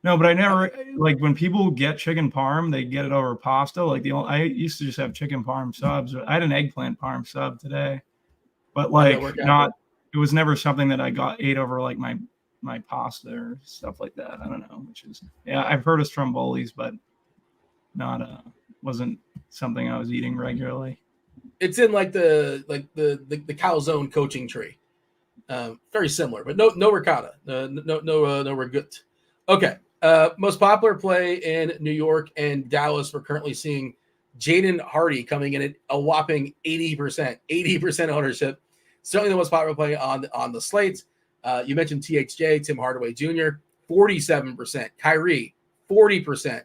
No, but I never like when people get chicken parm, they get it over pasta. Like I used to just have chicken parm subs. I had an eggplant parm sub today, but like it was never something that I ate over like my pasta or stuff like that. I don't know, which is I've heard of strombolis, but not wasn't something I was eating regularly. It's in like the calzone coaching tree. Very similar, but no ricotta, no ragout. Okay. Most popular play in New York and Dallas. We're currently seeing Jaden Hardy coming in at a whopping 80% ownership. Certainly the most popular play on the slate. You mentioned THJ, Tim Hardaway Jr., 47%. Kyrie, 40%.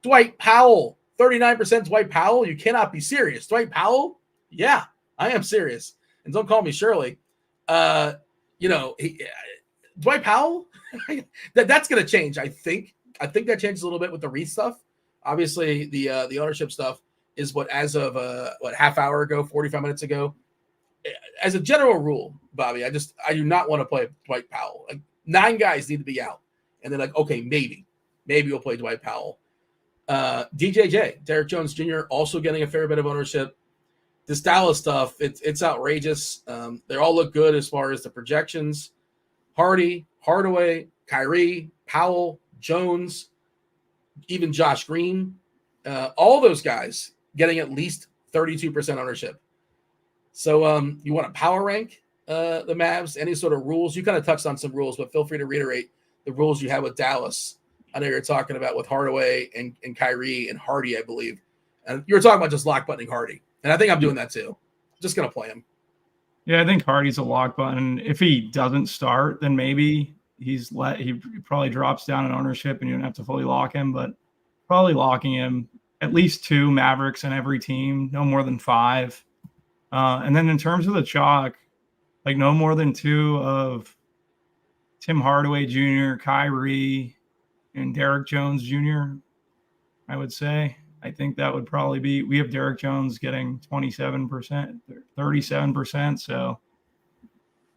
Dwight Powell, 39%. Dwight Powell, you cannot be serious. Dwight Powell, yeah, I am serious. And don't call me Shirley. Dwight Powell, that's going to change. I think that changes a little bit with the Reed stuff. Obviously, the ownership stuff is what, as of half hour ago, 45 minutes ago. As a general rule, Bobby, I do not want to play Dwight Powell. Like 9 guys need to be out, and then like, okay, maybe we'll play Dwight Powell. DJJ, Derek Jones Jr. also getting a fair bit of ownership. This Dallas stuff, it's outrageous. They all look good as far as the projections. Hardy, Hardaway, Kyrie, Powell, Jones, even Josh Green, all those guys getting at least 32% ownership. So you want to power rank the Mavs? Any sort of rules? You kind of touched on some rules, but feel free to reiterate the rules you have with Dallas. I know you're talking about with Hardaway and Kyrie and Hardy, I believe. And you were talking about just lock buttoning Hardy. And I think I'm doing that too. Just going to play him. Yeah, I think Hardy's a lock button. If he doesn't start, then maybe he probably drops down in ownership and you don't have to fully lock him, but probably locking him at least 2 Mavericks in every team, no more than 5. And then in terms of the chalk, like no more than 2 of Tim Hardaway Jr., Kyrie, and Derek Jones Jr., I would say. I think that would probably be – we have Derek Jones getting 27%, 37%. So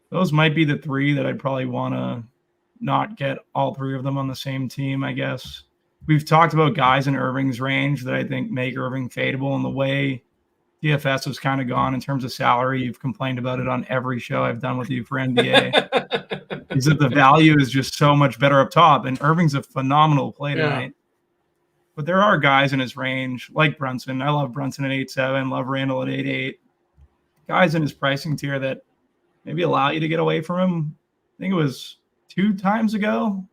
those might be the 3 that I'd probably want to not get all 3 of them on the same team, I guess. We've talked about guys in Irving's range that I think make Irving fadeable, and the way DFS has kind of gone in terms of salary. You've complained about it on every show I've done with you for NBA. Is that the value is just so much better up top, and Irving's a phenomenal play tonight. But there are guys in his range, like Brunson. I love Brunson at 8.7, love Randall at 8.8. Guys in his pricing tier that maybe allow you to get away from him. I think it was 2 times ago.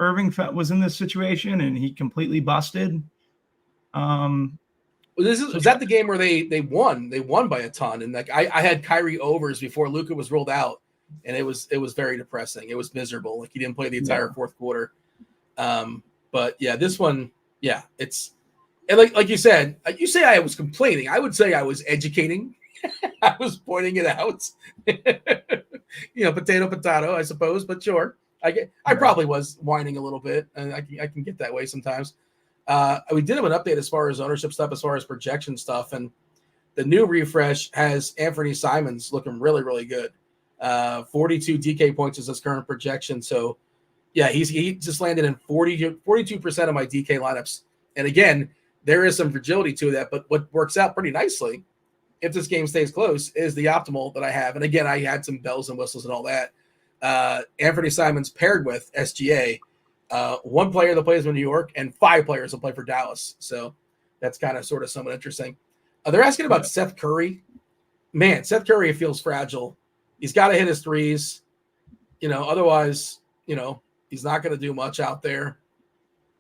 Irving was in this situation and he completely busted. Was that the game where they won? They won by a ton, and like I had Kyrie overs before Luka was rolled out, and it was very depressing. It was miserable. Like he didn't play the entire fourth quarter. But yeah, this one, yeah, it's and like you said, you say I was complaining. I would say I was educating. I was pointing it out. Potato, I suppose, but sure. I probably was whining a little bit, and I can get that way sometimes. We did have an update as far as ownership stuff, as far as projection stuff, and the new refresh has Anthony Simons looking really, really good. 42 DK points is his current projection. So, yeah, he just landed in 42% of my DK lineups. And again, there is some fragility to that, but what works out pretty nicely, if this game stays close, is the optimal that I have. And again, I had some bells and whistles and all that. Anthony Simons paired with SGA. 1 player that plays in New York and 5 players that play for Dallas. So that's kind of sort of somewhat interesting. They're asking about Seth Curry. Man, Seth Curry feels fragile. He's got to hit his threes. Otherwise, he's not going to do much out there.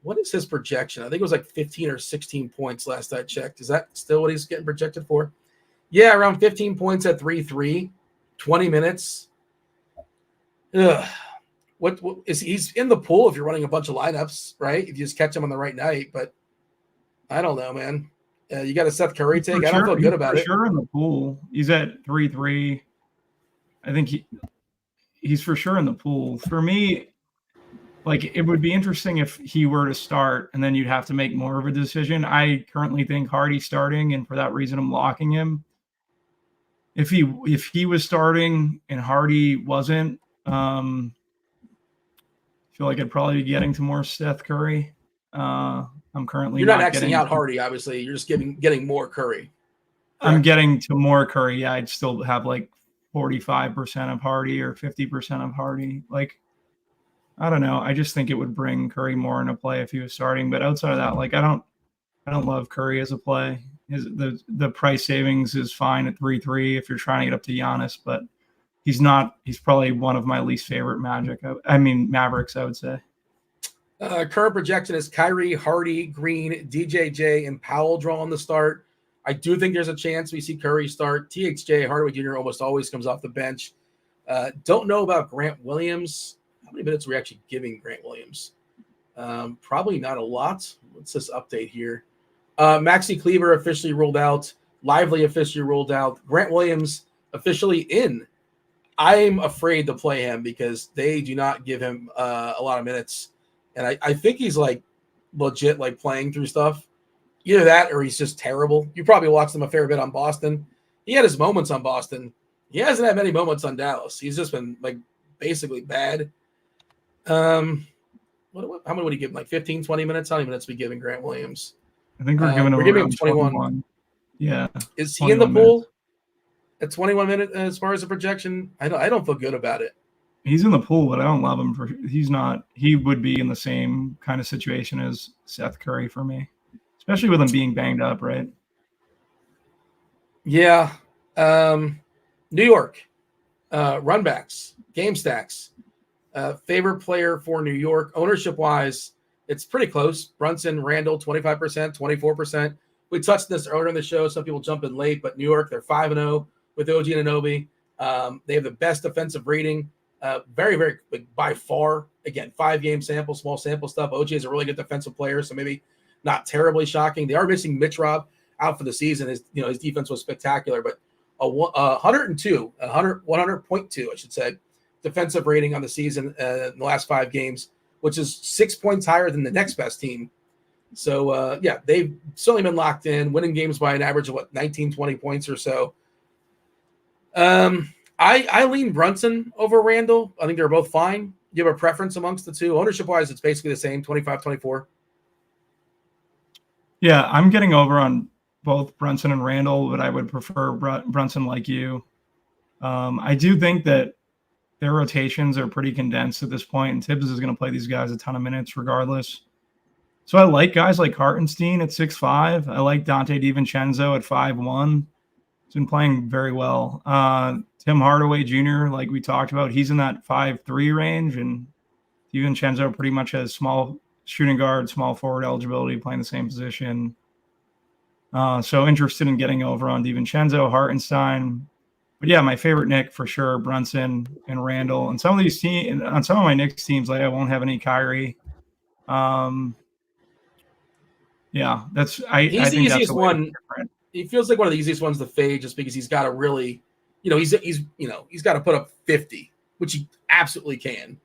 What is his projection? I think it was like 15 or 16 points last I checked. Is that still what he's getting projected for? Yeah, around 15 points at 3-3, 20 minutes. Ugh. What is he's in the pool if you're running a bunch of lineups, right? If you just catch him on the right night, but I don't know, man. You got a Seth Curry take. I don't feel good about it. Sure, in the pool, he's at 3-3. I think he's for sure in the pool. For me, like it would be interesting if he were to start, and then you'd have to make more of a decision. I currently think Hardy's starting, and for that reason, I'm locking him. If he was starting and Hardy wasn't, I feel like I'd probably be getting to more Seth Curry. I'm currently you're not Xing out Hardy, obviously. You're just getting more Curry. Correct? I'm getting to more Curry. Yeah, I'd still have like 45% of Hardy or 50% of Hardy. Like, I don't know. I just think it would bring Curry more into play if he was starting. But outside of that, like I don't love Curry as a play. The price savings is fine at 3-3 if you're trying to get up to Giannis, but he's not. He's probably one of my least favorite Mavericks, I would say. Current projection is Kyrie, Hardy, Green, DJJ, and Powell drawing the start. I do think there's a chance we see Curry start. THJ, Hardaway Jr. almost always comes off the bench. Don't know about Grant Williams. How many minutes are we actually giving Grant Williams? Probably not a lot. What's this update here? Maxi Kleber officially ruled out. Lively officially ruled out. Grant Williams officially in. I'm afraid to play him because they do not give him a lot of minutes. And I think he's like legit like playing through stuff. Either that or he's just terrible. You probably watched him a fair bit on Boston. He had his moments on Boston. He hasn't had many moments on Dallas. He's just been like basically bad. How many would he give him? Like 15, 20 minutes? How many minutes we giving Grant Williams? I think we're giving him 21. Yeah. Is he in the pool at 21 minutes as far as the projection? I don't feel good about it. He's in the pool, but I don't love him. He's not. He would be in the same kind of situation as Seth Curry for me, especially with him being banged up, right? Yeah. New York, runbacks, game stacks, favorite player for New York. Ownership-wise, it's pretty close. Brunson, Randall, 25%, 24%. We touched this earlier in the show. Some people jump in late, but New York, they're 5-0 with OG Anunoby. They have the best defensive rating. Very, very by far. Again, 5-game sample, small sample stuff. OG is a really good defensive player, so maybe not terribly shocking. They are missing Mitch Rob out for the season. His defense was spectacular, but 100.2, I should say, defensive rating on the season in the last 5 games, which is 6 points higher than the next best team. So, they've certainly been locked in, winning games by an average of 19, 20 points or so. I lean Brunson over Randall. I think they're both fine. You have a preference amongst the two? Ownership-wise, it's basically the same, 25-24. Yeah, I'm getting over on both Brunson and Randall, but I would prefer Brunson like you. I do think that their rotations are pretty condensed at this point, and Tibbs is going to play these guys a ton of minutes regardless. So I like guys like Hartenstein at 6'5". I like Dante DiVincenzo at 5'1". He's been playing very well. Tim Hardaway Jr., like we talked about, he's in that 5'3" range, and DiVincenzo pretty much has small shooting guard, small forward eligibility, playing the same position. So interested in getting over on DiVincenzo, Hartenstein. But yeah, my favorite Nick for sure, Brunson and Randall. And some of these teams, on some of my Knicks teams, like I won't have any Kyrie. Yeah, He's I the think that's easiest one. He feels like one of the easiest ones to fade just because he's got to really, he's got to put up 50, which he absolutely can.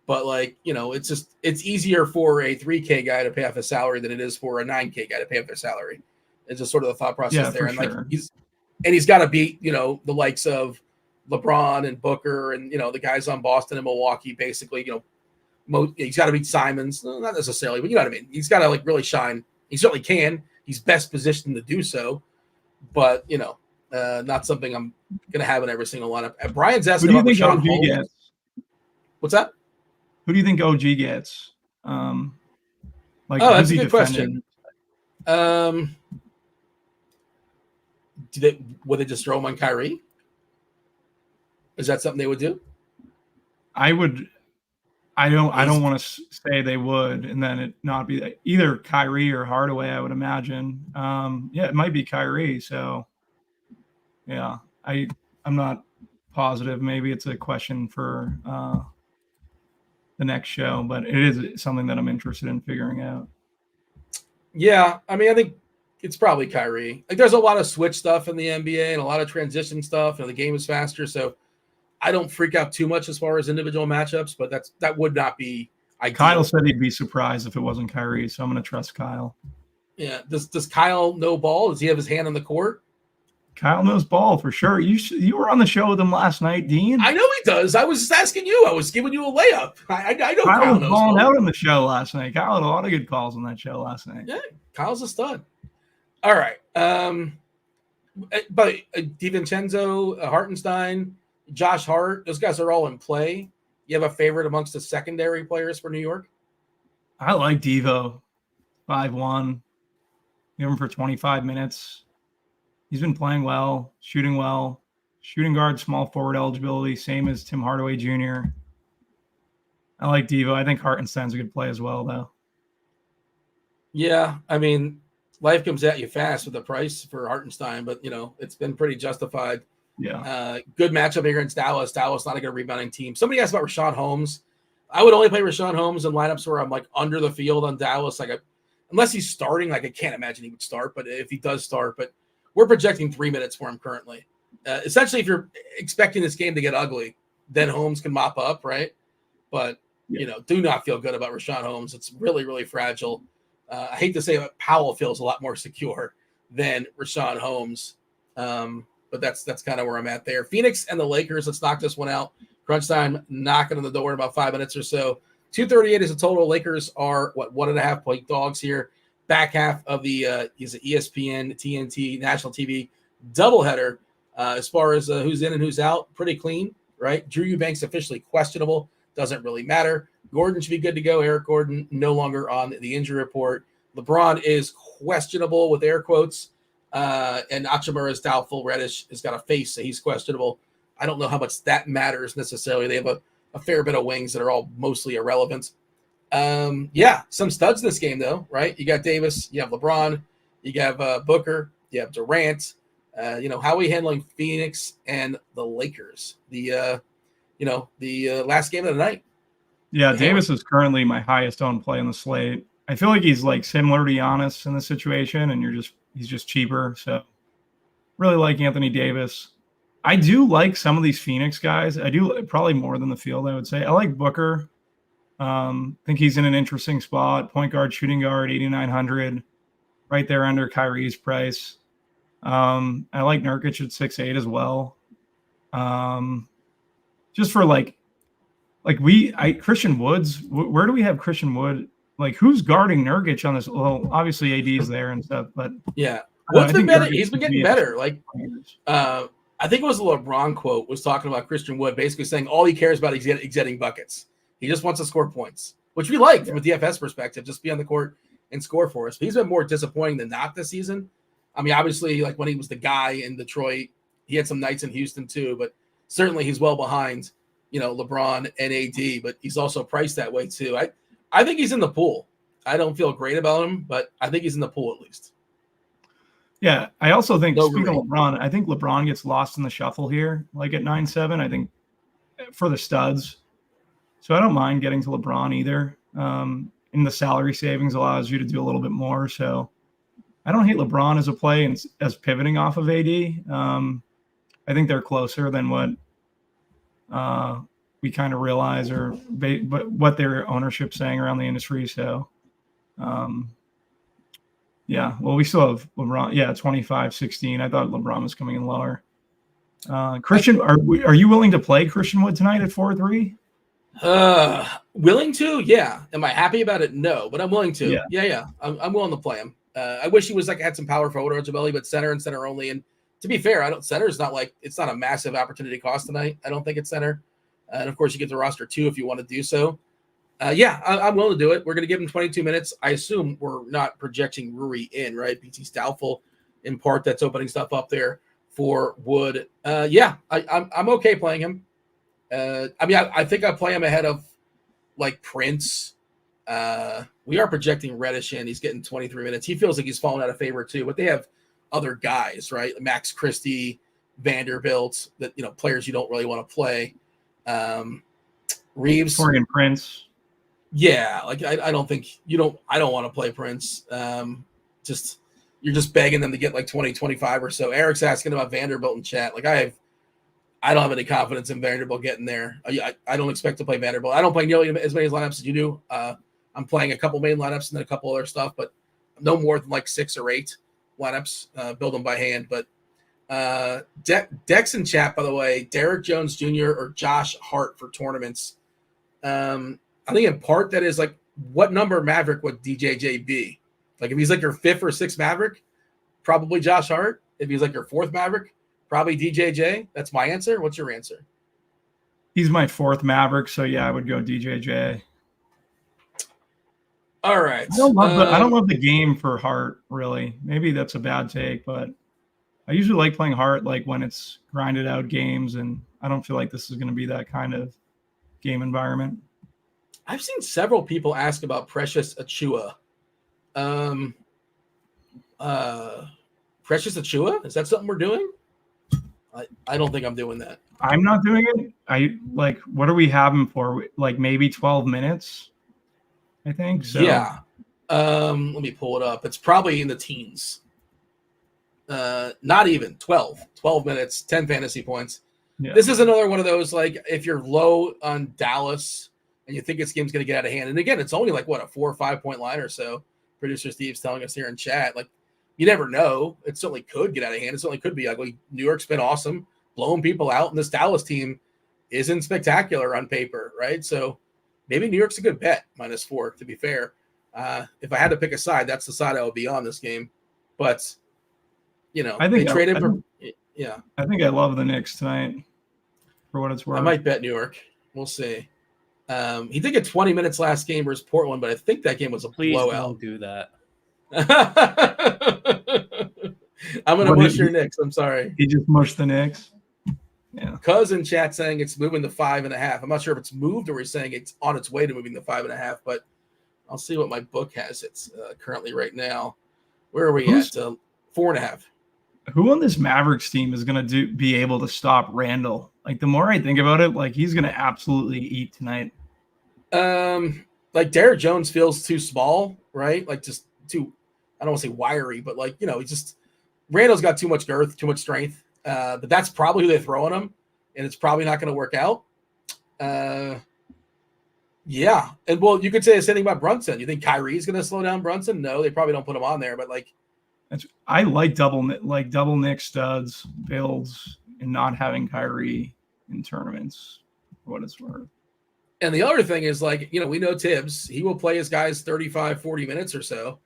But it's easier for a 3K guy to pay off his salary than it is for a 9K guy to pay off their salary. It's just sort of the thought process there. And sure. he's got to beat, the likes of LeBron and Booker and, the guys on Boston and Milwaukee, basically, he's got to beat Simons, not necessarily, but you know what I mean? He's got to really shine. He certainly can. He's best positioned to do so, but not something I'm going to have in every single lineup. Brian's asking about Rashawn Holmes. Gets? What's that? Who do you think OG gets? That's a good question. Would they just throw him on Kyrie? Is that something they would do? I don't want to say they would, and then it not be either Kyrie or Hardaway. I would imagine. It might be Kyrie. So, yeah, I'm not positive. Maybe it's a question for the next show, but it is something that I'm interested in figuring out. Yeah, I mean, I think it's probably Kyrie. There's a lot of switch stuff in the NBA and a lot of transition stuff, and the game is faster, so I don't freak out too much as far as individual matchups, but that would not be ideal. Kyle said he'd be surprised if it wasn't Kyrie, so I'm going to trust Kyle. Yeah. Does Kyle know ball? Does he have his hand on the court? Kyle knows ball for sure. You were on the show with him last night, Dean. I know he does. I was just asking you. I was giving you a layup. I know Kyle was balling out on the show last night. Kyle had a lot of good calls on that show last night. Yeah, Kyle's a stud. All right. But DiVincenzo, Hartenstein, Josh Hart, those guys are all in play. You have a favorite amongst the secondary players for New York? I like Devo, 5'1". Give him for 25 minutes. He's been playing well, shooting guard, small forward eligibility, same as Tim Hardaway Jr. I like Devo. I think Hartenstein's a good play as well, though. Yeah, I mean, life comes at you fast with the price for Hartenstein, but, it's been pretty justified. Yeah. Good matchup against Dallas. Dallas not a good rebounding team. Somebody asked about Rashawn Holmes. I would only play Rashawn Holmes in lineups where I'm under the field on Dallas. Unless he's starting, I can't imagine he would start, but if he does start, but we're projecting 3 minutes for him currently. Essentially, if you're expecting this game to get ugly, then Holmes can mop up, right? But, do not feel good about Rashawn Holmes. It's really, really fragile. I hate to say it, but Powell feels a lot more secure than Rashawn Holmes. But that's kind of where I'm at there. Phoenix and the Lakers, let's knock this one out. Crunch time, knocking on the door in about 5 minutes or so. 238 is a total. Lakers are, 1.5 point dogs here. Back half of the ESPN, TNT, national TV doubleheader. As far as who's in and who's out, pretty clean, right? Drew Eubanks officially questionable. Doesn't really matter. Gordon should be good to go. Eric Gordon no longer on the injury report. LeBron is questionable with air quotes. And Achimura is doubtful. Reddish has got a face, so he's questionable. I don't know how much that matters necessarily. They have a fair bit of wings that are all mostly irrelevant. Some studs in this game, though, right? You got Davis, you have LeBron, you have Booker, you have Durant. How are we handling Phoenix and the Lakers? The last game of the night. Yeah, Davis is currently my highest owned play on the slate. I feel like he's similar to Giannis in this situation, and he's just cheaper. So really like Anthony Davis. I do like some of these Phoenix guys. I do probably more than the field, I would say. I like Booker. Think he's in an interesting spot. Point guard, shooting guard, 8,900, right there under Kyrie's price. I like Nurkic at 6'8" as well. Just for Christian Woods. Where do we have Christian Wood? Who's guarding Nurkic on this? Well, obviously AD's there and stuff, but yeah, Wood's been better. He's been getting better. I think it was a LeBron quote was talking about Christian Wood, basically saying all he cares about is getting buckets. He just wants to score points, which we like from a DFS perspective. Just be on the court and score for us. But he's been more disappointing than not this season. I mean, obviously, like when he was the guy in Detroit, he had some nights in Houston too, but certainly he's well behind, LeBron and AD, but he's also priced that way too. I think he's in the pool. I don't feel great about him, but I think he's in the pool at least. Yeah, I also think, No speaking Rudy. of LeBron, I think LeBron gets lost in the shuffle here, like at 9-7, I think, for the studs. So I don't mind getting to LeBron either. And the salary savings allows you to do a little bit more. So I don't hate LeBron as a play and as pivoting off of AD. I think they're closer than what we kind of realize but what their ownership's saying around the industry. So, yeah, well, we still have LeBron. Yeah, 25-16. I thought LeBron was coming in lower. Christian, are you willing to play Christian Wood tonight at 4-3? Willing to? Yeah. Am I happy about it? No, but I'm willing to. Yeah. I'm willing to play him. I wish he was had some power forward eligibility, but center and center only. And to be fair, center's not it's not a massive opportunity cost tonight. I don't think it's center. And of course, you get the roster too if you want to do so. I'm willing to do it. We're going to give him 22 minutes. I assume we're not projecting Rui in, right? BT's doubtful. In part, that's opening stuff up there for Wood. I'm okay playing him. I think I play him ahead of Prince. We are projecting Reddish in. He's getting 23 minutes. He feels like he's fallen out of favor too, but they have other guys, right? Max Christie, Vanderbilt, that players you don't really want to play. Reeves, Torian Prince. Yeah, I don't think I don't want to play Prince. You're just begging them to get 20, 25 or so. Eric's asking about Vanderbilt in chat. I don't have any confidence in Vanderbilt getting there. I don't expect to play Vanderbilt. I don't play nearly as many lineups as you do. I'm playing a couple main lineups and then a couple other stuff, but no more than 6 or 8 lineups. Build them by hand. But Dex in chat, by the way, Derek Jones Jr. or Josh Hart for tournaments. I think in part that is what number Maverick would DJJ be? If he's your 5th or 6th Maverick, probably Josh Hart. If he's your 4th Maverick, probably DJJ. That's my answer. What's your answer? He's my 4th Maverick, so yeah, I would go DJJ. All right. I don't love the game for Hart, really. Maybe that's a bad take, but I usually like playing Hart when it's grinded out games, and I don't feel like this is going to be that kind of game environment. I've seen several people ask about Precious Achua. Precious Achua? Is that something we're doing? I don't think I'm doing that. I'm not doing it. What do we have him for? Maybe 12 minutes, I think. So. Yeah. Let me pull it up. It's probably in the teens. Not even 12 minutes, 10 fantasy points. Yeah. This is another one of those, if you're low on Dallas and you think this game's going to get out of hand. And again, it's only a 4 or 5 point line or so. Producer Steve's telling us here in chat. You never know. It certainly could get out of hand. It certainly could be ugly. New York's been awesome, blowing people out. And this Dallas team isn't spectacular on paper, right? So maybe New York's a good bet, -4, to be fair. If I had to pick a side, that's the side I would be on this game. But, I think I think I love the Knicks tonight for what it's worth. I might bet New York. We'll see. He did get 20 minutes last game versus Portland, but I think that game was a blowout. Don't do that. I'm going to mush your Knicks. I'm sorry. He just mushed the Knicks. Yeah. Cousin chat saying it's moving to 5.5. I'm not sure if it's moved or he's saying it's on its way to moving to 5.5, but I'll see what my book has. It's currently right now. Where are we at? 4.5. Who on this Mavericks team is going to be able to stop Randall? The more I think about it, he's going to absolutely eat tonight. Derek Jones feels too small, right? Just too, I don't want to say wiry, but Randall's got too much girth, too much strength. But that's probably who they're throwing him, and it's probably not going to work out. Yeah. And you could say the same thing about Brunson. You think Kyrie's going to slow down Brunson? No, they probably don't put him on there, but I like double Nick studs builds and not having Kyrie in tournaments for what it's worth. And the other thing is we know Tibbs, he will play his guys 35, 40 minutes or so,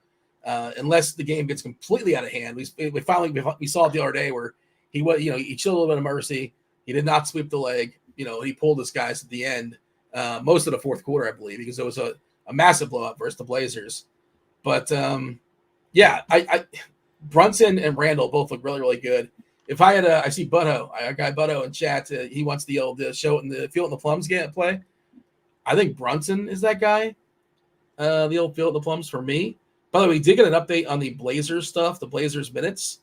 unless the game gets completely out of hand. We saw it the other day where he showed a little bit of mercy. He did not sweep the leg. He pulled his guys at the end, most of the fourth quarter, I believe, because it was a massive blowout versus the Blazers. But Brunson and Randall both look really, really good. If I had I see Butto, our guy Butto in chat, he wants the old show it in the Field in the Plums play. I think Brunson is that guy. The old Field in the Plums for me. By the way, we did get an update on the Blazers stuff, the Blazers minutes.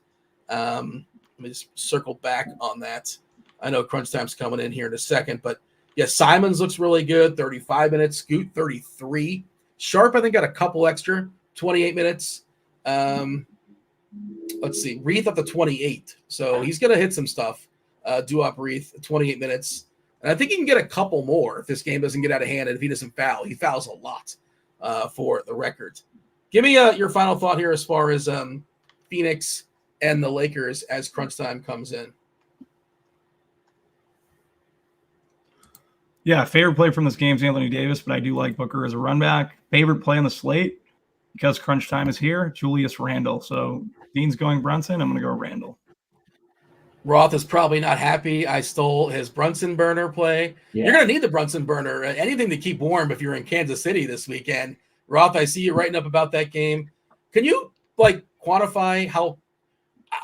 Let me just circle back on that. I know crunch time's coming in here in a second, but yeah, Simons looks really good, 35 minutes. Scoot, 33. Sharp, I think, got a couple extra, 28 minutes. Let's see, Reith up to 28. So he's going to hit some stuff. Duop Reith, 28 minutes. And I think he can get a couple more if this game doesn't get out of hand and if he doesn't foul. He fouls a lot for the record. Give me your final thought here as far as Phoenix and the Lakers as crunch time comes in. Yeah, favorite play from this game is Anthony Davis, but I do like Booker as a run back. Favorite play on the slate, because crunch time is here, Julius Randle. So Dean's going Brunson. I'm going to go Randle. Roth is probably not happy. I stole his Brunson burner play. Yeah. You're going to need the Brunson burner. Anything to keep warm if you're in Kansas City this weekend. Roth, I see you writing up about that game. Can you quantify how,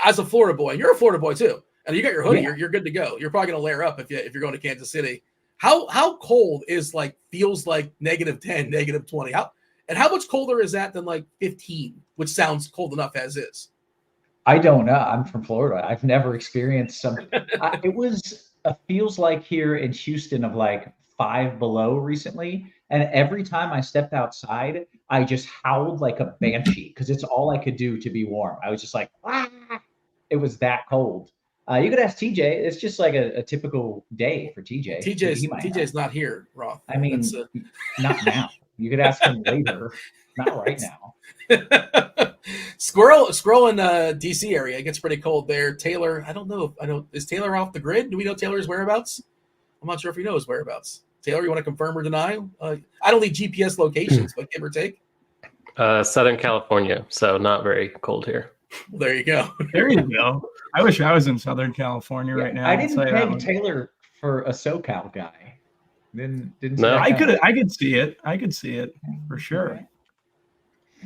as a Florida boy, you're a Florida boy too, and you got your hoodie, you're good to go. You're probably going to layer up if you're going to Kansas City. How cold is feels like -10, -20? How much colder is that than 15, which sounds cold enough as is? I don't know. I'm from Florida. I've never experienced something. It feels like here in Houston of 5 below recently. And every time I stepped outside, I just howled like a banshee because it's all I could do to be warm. I was just like, ah! It was that cold. You could ask TJ. It's just like a typical day for TJ. TJ's not here, Roth. I mean, not now. You could ask him later. Not right now. Squirrel in DC area. It gets pretty cold there. Taylor, I don't know. Is Taylor off the grid? Do we know Taylor's whereabouts? I'm not sure if he knows whereabouts. Taylor, you want to confirm or deny? I don't need GPS locations, but give or take. Southern California, so not very cold here. Well, there you go. There you go. I wish I was in Southern California right now. I didn't peg Taylor for a SoCal guy. Didn't no, I could see it. I could see it for sure.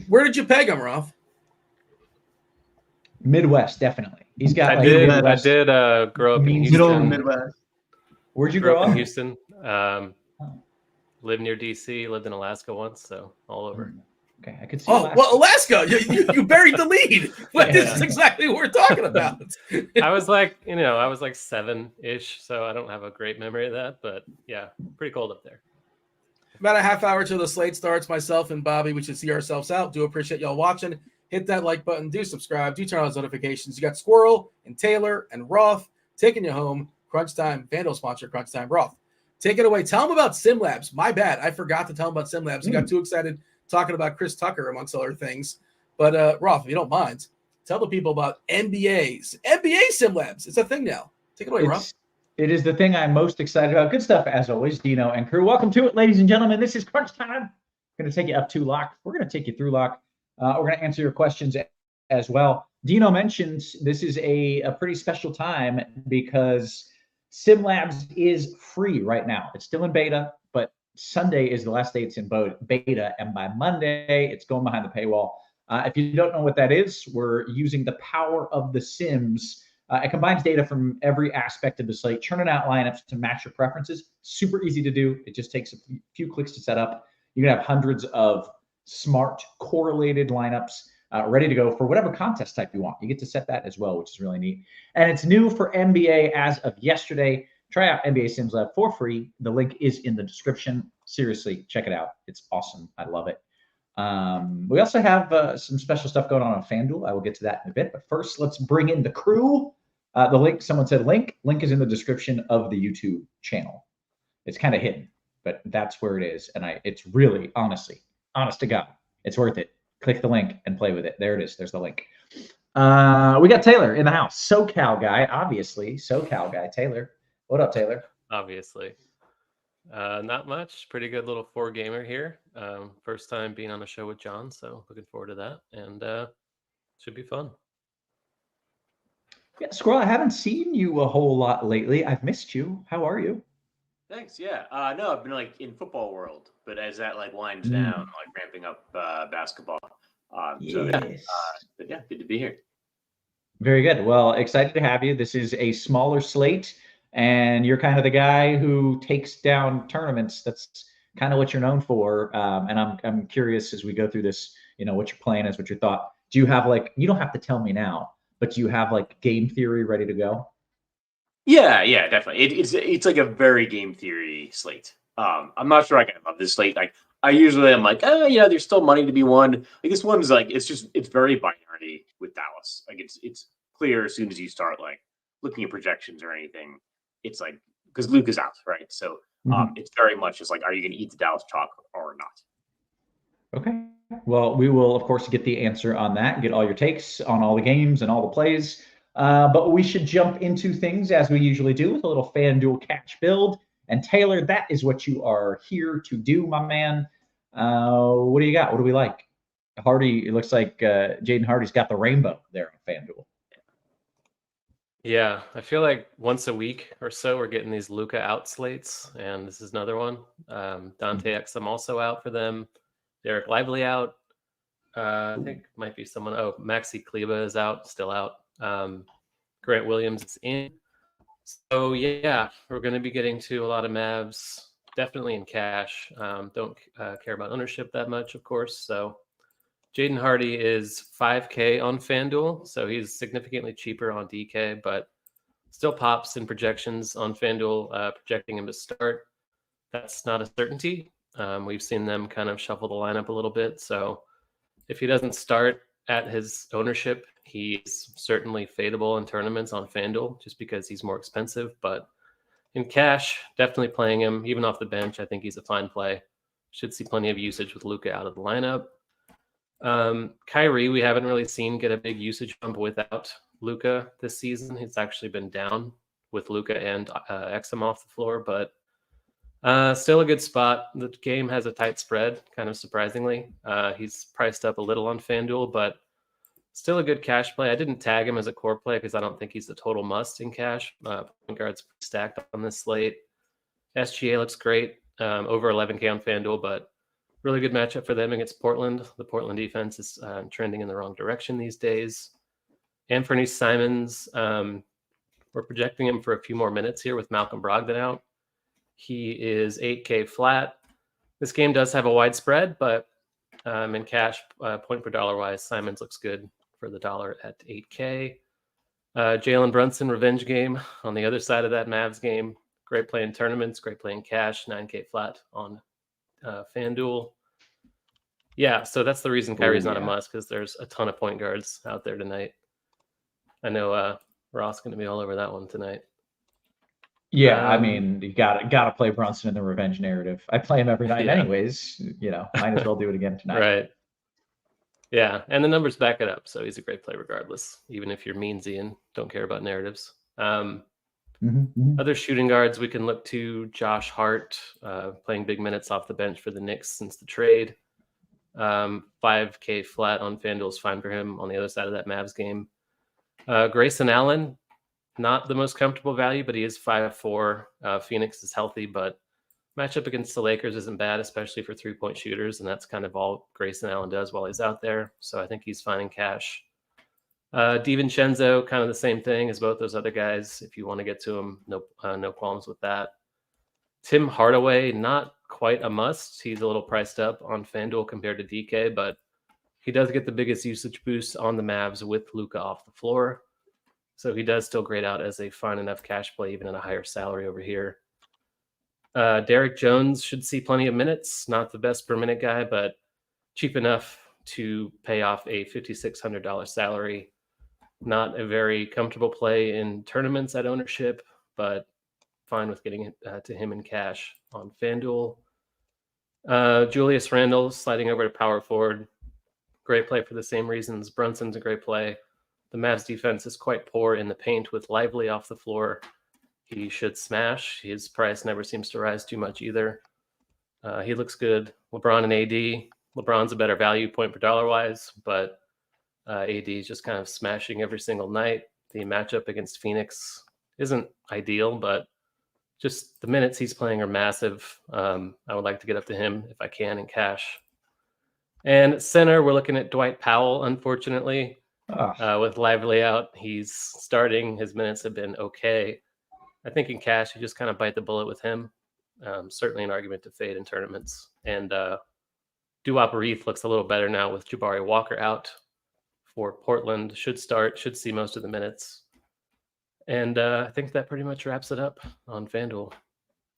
Where did you peg him, Roth? Midwest, definitely. He's got. I did grow up in Houston. Middle of the Midwest. Where'd you grow up? In Houston. Lived near DC. Lived in Alaska once, so all over. Okay, I could see. Oh, Alaska. Well, Alaska, you buried the lead. This is exactly what we're talking about. I was like 7-ish, so I don't have a great memory of that, but yeah, pretty cold up there. About a half hour till the slate starts. Myself and Bobby, we should see ourselves out. Do appreciate y'all watching. Hit that like button. Do subscribe. Do turn on those notifications. You got Squirrel and Taylor and Roth taking you home. Crunch Time, FanDuel sponsor, Crunch Time. Roth, take it away. Tell them about SimLabs. My bad. I forgot to tell them about SimLabs. I got too excited talking about Chris Tucker, amongst other things. But Roth, if you don't mind, tell the people about NBA SimLabs. It's a thing now. Take it away, Roth. It is the thing I'm most excited about. Good stuff, as always, Dino and crew. Welcome to it, ladies and gentlemen. This is Crunch Time. I'm going to take you up to lock. We're going to take you through lock. We're going to answer your questions as well. Dino mentions this is a pretty special time because SimLabs is free right now. It's still in beta, but Sunday is the last day it's in beta, and by Monday, it's going behind the paywall. If you don't know what that is, we're using the power of the Sims. It combines data from every aspect of the slate, churning out lineups to match your preferences. Super easy to do. It just takes a few clicks to set up. You can have hundreds of smart correlated lineups ready to go for whatever contest type you want. You get to set that as well, which is really neat. And it's new for NBA as of yesterday. Try out NBA SimLab for free. The link is in the description. Seriously, check it out. It's awesome. I love it. We also have some special stuff going on FanDuel. I will get to that in a bit. But first, let's bring in the crew. The link, someone said link. Link is in the description of the YouTube channel. It's kind of hidden, but that's where it is. And it's really, honestly, honest to God, it's worth it. Click the link and play with it. There it is. There's the link. We got Taylor in the house. SoCal guy, obviously. SoCal guy. Taylor. What up, Taylor? Obviously. Not much. Pretty good little 4-gamer here. First time being on a show with John, so looking forward to that. And should be fun. Yeah, Squirrel, I haven't seen you a whole lot lately. I've missed you. How are you? Thanks. Yeah. No, I've been in football world, but as that winds down, ramping up basketball. But yeah, good to be here. Very good. Well, excited to have you. This is a smaller slate, and you're kind of the guy who takes down tournaments. That's kind of what you're known for. And I'm curious as we go through this, what your plan is, what your thought. Do you have like, you don't have to tell me now, but do you have like game theory ready to go? Yeah, definitely. It's like a very game theory slate. I'm not sure I can love this slate. Like I usually am like, there's still money to be won. Like this one's like it's very binary with Dallas. Like it's clear as soon as you start like looking at projections or anything. It's like because Luke is out, right? So it's very much just like, are you going to eat the Dallas chalk or not? Okay. Well, we will, of course, get the answer on that, get all your takes on all the games and all the plays. But we should jump into things as we usually do with a little FanDuel catch build. And Taylor, that is what you are here to do, my man. What do you got? What do we like? Hardy, it looks like Jaden Hardy's got the rainbow there on FanDuel. Yeah, I feel like once a week or so we're getting these Luka out slates, and this is another one. Dante Exum also out for them. Derek Lively out. I think might be someone. Oh, Maxi Kleba is out, still out. Grant Williams is in. So yeah, we're going to be getting to a lot of Mavs, definitely in cash. Don't care about ownership that much, of course. So Jaden Hardy is $5K on FanDuel, so he's significantly cheaper on DK, but still pops in projections on FanDuel, projecting him to start. That's not a certainty. We've seen them kind of shuffle the lineup a little bit. So if he doesn't start at his ownership, he's certainly fadeable in tournaments on FanDuel just because he's more expensive. But in cash, definitely playing him. Even off the bench, I think he's a fine play. Should see plenty of usage with Luka out of the lineup. Kyrie, we haven't really seen get a big usage bump without Luka this season. He's actually been down with Luka and Exum off the floor, but still a good spot. The game has a tight spread, kind of surprisingly. He's priced up a little on FanDuel, but still a good cash play. I didn't tag him as a core play because I don't think he's a total must in cash. Point guard's stacked on this slate. SGA looks great, over 11K on FanDuel, but really good matchup for them against Portland. The Portland defense is trending in the wrong direction these days. Anthony Simons, we're projecting him for a few more minutes here with Malcolm Brogdon out. He is 8K flat. This game does have a wide spread, but in cash, point per dollar wise, Simons looks good for the dollar at 8K. Jalen Brunson, revenge game on the other side of that Mavs game. Great play in tournaments, great play in cash, 9K flat on FanDuel. Yeah, so that's the reason Kyrie's not a must, because there's a ton of point guards out there tonight. I know Ross going to be all over that one tonight. Yeah, I mean, you gotta play Brunson in the revenge narrative. I play him every night anyways. Might as well do it again tonight. Right. Yeah, and the numbers back it up, so he's a great play regardless, even if you're meansy and don't care about narratives. Other shooting guards we can look to: Josh Hart, playing big minutes off the bench for the Knicks since the trade. 5K flat on FanDuel is fine for him on the other side of that Mavs game. Grayson Allen, not the most comfortable value, but he is 5'4". Phoenix is healthy, but matchup against the Lakers isn't bad, especially for three-point shooters, and that's kind of all Grayson Allen does while he's out there. So I think he's fine in cash. DiVincenzo, kind of the same thing as both those other guys. If you want to get to him, no qualms with that. Tim Hardaway, not quite a must. He's a little priced up on FanDuel compared to DK, but he does get the biggest usage boost on the Mavs with Luka off the floor. So he does still grade out as a fine enough cash play, even at a higher salary over here. Derek Jones should see plenty of minutes. Not the best per minute guy, but cheap enough to pay off a $5,600 salary. Not a very comfortable play in tournaments at ownership, but fine with getting it to him in cash on FanDuel. Julius Randle sliding over to power forward. Great play for the same reasons. Brunson's a great play. The Mavs defense is quite poor in the paint with Lively off the floor. He should smash. His price never seems to rise too much either. He looks good. LeBron and AD. LeBron's a better value point per dollar wise, but AD is just kind of smashing every single night. The matchup against Phoenix isn't ideal, but just the minutes he's playing are massive. I would like to get up to him if I can in cash. And at center, we're looking at Dwight Powell, unfortunately. With Lively out, he's starting. His minutes have been okay. I think in cash, you just kind of bite the bullet with him. Certainly an argument to fade in tournaments. And Duop Reith looks a little better now with Jabari Walker out for Portland. Should see most of the minutes. And I think that pretty much wraps it up on FanDuel.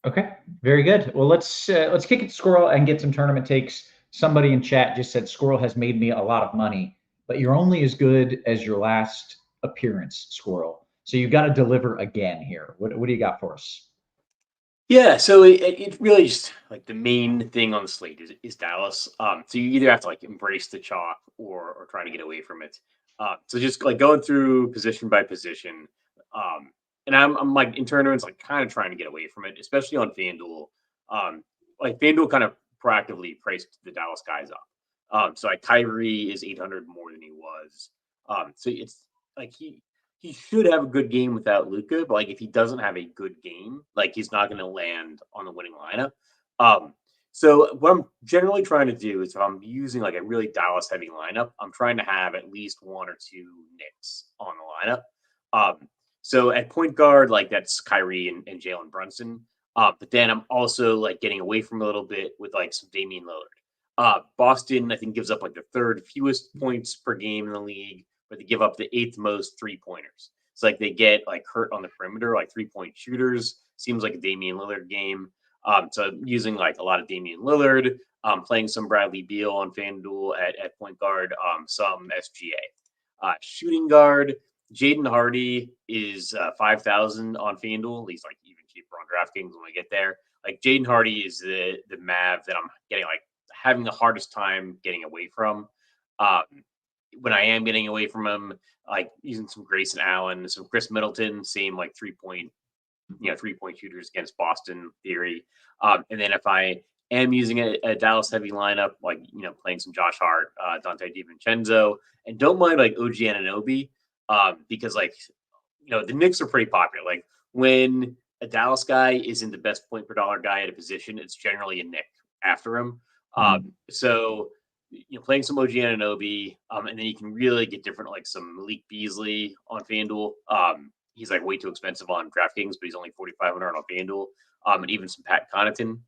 Okay, very good. Well, let's kick it to Squirrel and get some tournament takes. Somebody in chat just said Squirrel has made me a lot of money, but you're only as good as your last appearance, Squirrel. So you've got to deliver again here. What do you got for us? Yeah, so it really just like the main thing on the slate is Dallas. So you either have to like embrace the chalk or try to get away from it. So just like going through position by position. And I'm like in tournaments like kind of trying to get away from it, especially on FanDuel. Like FanDuel kind of proactively priced the Dallas guys up. So like Kyrie is 800 more than he was. So it's like he should have a good game without Luka, but like if he doesn't have a good game, like he's not going to land on the winning lineup. So what I'm generally trying to do is if I'm using like a really Dallas heavy lineup, I'm trying to have at least one or two Knicks on the lineup. So at point guard, like that's Kyrie and Jalen Brunson. But then I'm also like getting away from a little bit with like some Damian Lillard. Boston, I think, gives up like the third fewest points per game in the league, but they give up the 8th most 3-pointers. It's like they get like hurt on the perimeter, like 3-point shooters. Seems like a Damian Lillard game. So using like a lot of Damian Lillard, playing some Bradley Beal on FanDuel at point guard, some SGA. Shooting guard, Jaden Hardy is 5,000 on FanDuel. He's like even cheaper on DraftKings when we get there. Like Jaden Hardy is the Mav that I'm getting like having the hardest time getting away from. When I am getting away from him, like using some Grayson Allen, some Chris Middleton, same like 3-point shooters against Boston theory. And then if I am using a Dallas heavy lineup, like, playing some Josh Hart, Dante DiVincenzo, and don't mind like OG Anunoby, because like, the Knicks are pretty popular. Like when a Dallas guy isn't the best point per dollar guy at a position, it's generally a Knick after him. So, playing some OG Anunoby, and then you can really get different, like some Malik Beasley on FanDuel. He's like way too expensive on DraftKings, but he's only 4,500 on FanDuel. And even some Pat Connaughton.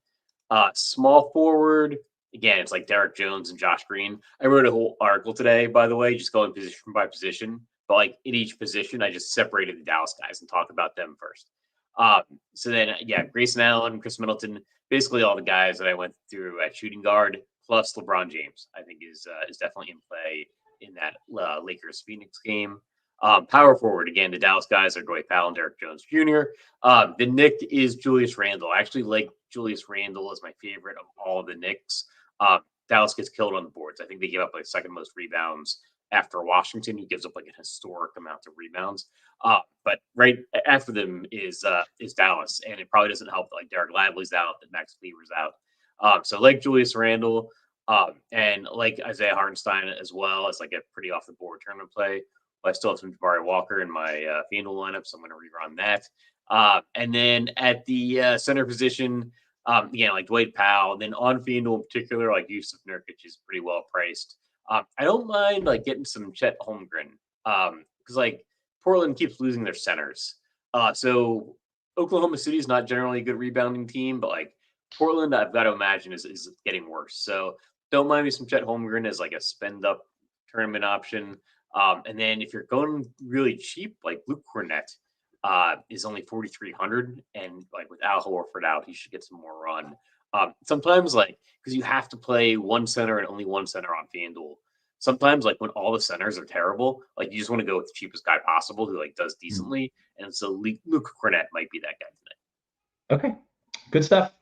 Small forward, again, it's like Derek Jones and Josh Green. I wrote a whole article today, by the way, just going position by position. But like in each position, I just separated the Dallas guys and talked about them first. So then, Grayson Allen, Chris Middleton, basically all the guys that I went through at shooting guard, plus LeBron James, I think is definitely in play in that Lakers-Phoenix game. Power forward, again, the Dallas guys are Dwight Powell and Derek Jones Jr. The Knick is Julius Randle. I actually like Julius Randle as my favorite of all of the Knicks. Dallas gets killed on the boards. I think they give up like second most rebounds after Washington, who gives up like an historic amount of rebounds. But right after them is Dallas, and it probably doesn't help that like Derek Lively's out, that Max Kleber's out. So like Julius Randle, and like Isaiah Hartenstein as well as like a pretty off the board tournament play. But I still have some Jabari Walker in my FanDuel lineup, so I'm going to rerun that. And then at the center position, again, like Dwight Powell. Then on FanDuel in particular, like Yusuf Nurkic is pretty well priced. I don't mind like getting some Chet Holmgren, because like Portland keeps losing their centers. So Oklahoma City is not generally a good rebounding team, but like Portland, I've got to imagine is getting worse. So don't mind me some Chet Holmgren as like a spend up tournament option. And then if you're going really cheap, like Luke Cornett is only 4,300, and like with Al Horford out, he should get some more run. Sometimes like, because you have to play one center and only one center on FanDuel. Sometimes like when all the centers are terrible, like you just want to go with the cheapest guy possible who like does decently. And so Luke Cornett might be that guy tonight. Okay, good stuff.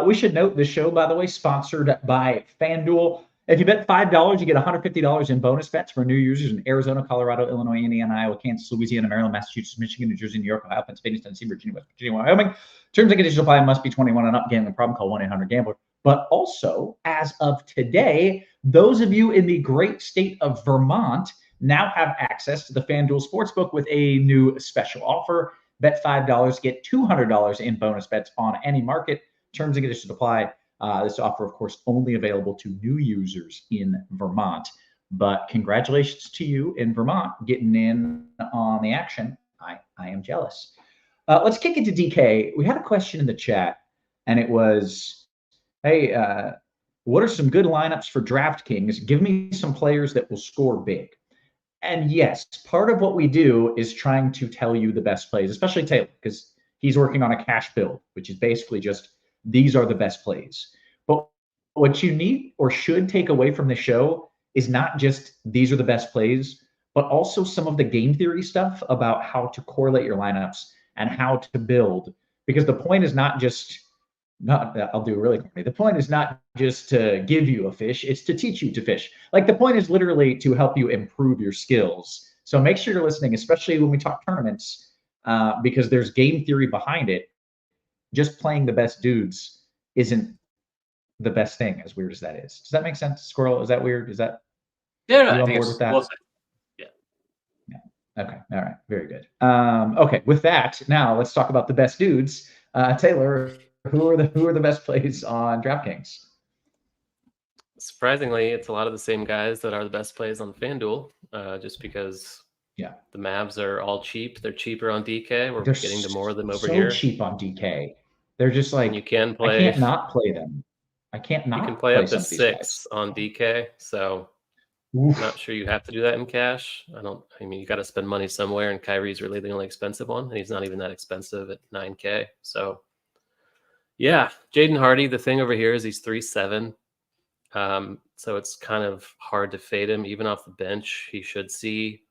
We should note this show, by the way, sponsored by FanDuel. If you bet $5, you get $150 in bonus bets for new users in Arizona, Colorado, Illinois, Indiana, Iowa, Kansas, Louisiana, Maryland, Massachusetts, Michigan, New Jersey, New York, Ohio, Pennsylvania, Tennessee, Virginia, West Virginia, Wyoming. Terms and conditions apply. Must be 21 and up. Gambling problem? Call 1-800-GAMBLER. But also, as of today, those of you in the great state of Vermont now have access to the FanDuel Sportsbook with a new special offer. Bet $5, get $200 in bonus bets on any market. Terms and conditions apply. This offer, of course, only available to new users in Vermont. But congratulations to you in Vermont getting in on the action. I am jealous. Let's kick it to DK. We had a question in the chat, and it was, hey, what are some good lineups for DraftKings? Give me some players that will score big. And yes, part of what we do is trying to tell you the best plays, especially Taylor, because he's working on a cash build, which is basically just these are the best plays. But what you need or should take away from the show is not just these are the best plays, but also some of the game theory stuff about how to correlate your lineups and how to build. Because the point is not just, I'll do really quickly. The point is not just to give you a fish, it's to teach you to fish. Like the point is literally to help you improve your skills. So make sure you're listening, especially when we talk tournaments, because there's game theory behind it. Just playing the best dudes isn't the best thing, as weird as that is. Does that make sense, Squirrel? Is that weird? Is that Yeah, you I on think board it's with that? well said. Okay. All right. Very good. Okay. With that, now let's talk about the best dudes. Taylor, who are the best plays on DraftKings? Surprisingly, it's a lot of the same guys that are the best plays on FanDuel, just because the Mavs are all cheap. They're cheaper on DK. We're getting to more of them over here. So cheap on DK. They're just like, and you can play. I can't not play them. I can't not. You can play up to some of these 6 guys. on DK. So Oof. I'm not sure you have to do that in cash. I mean, you got to spend money somewhere, and Kyrie's really the only expensive one, and he's not even that expensive at 9K. So yeah, Jaden Hardy. The thing over here is he's 3.7. So it's kind of hard to fade him even off the bench. He should see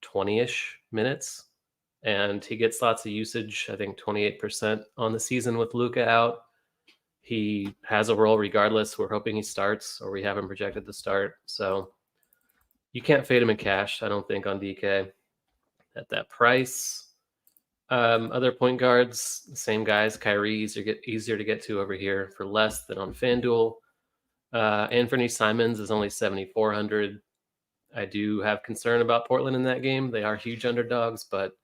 20-ish minutes, and he gets lots of usage. I think 28% on the season with Luka out. He has a role regardless. We're hoping he starts, or we have him projected to start. So you can't fade him in cash, I don't think, on DK at that price. Other point guards, the same guys. Kyrie easier to get to over here for less than on FanDuel. Anthony Simons is only 7,400. I do have concern about Portland in that game. They are huge underdogs, but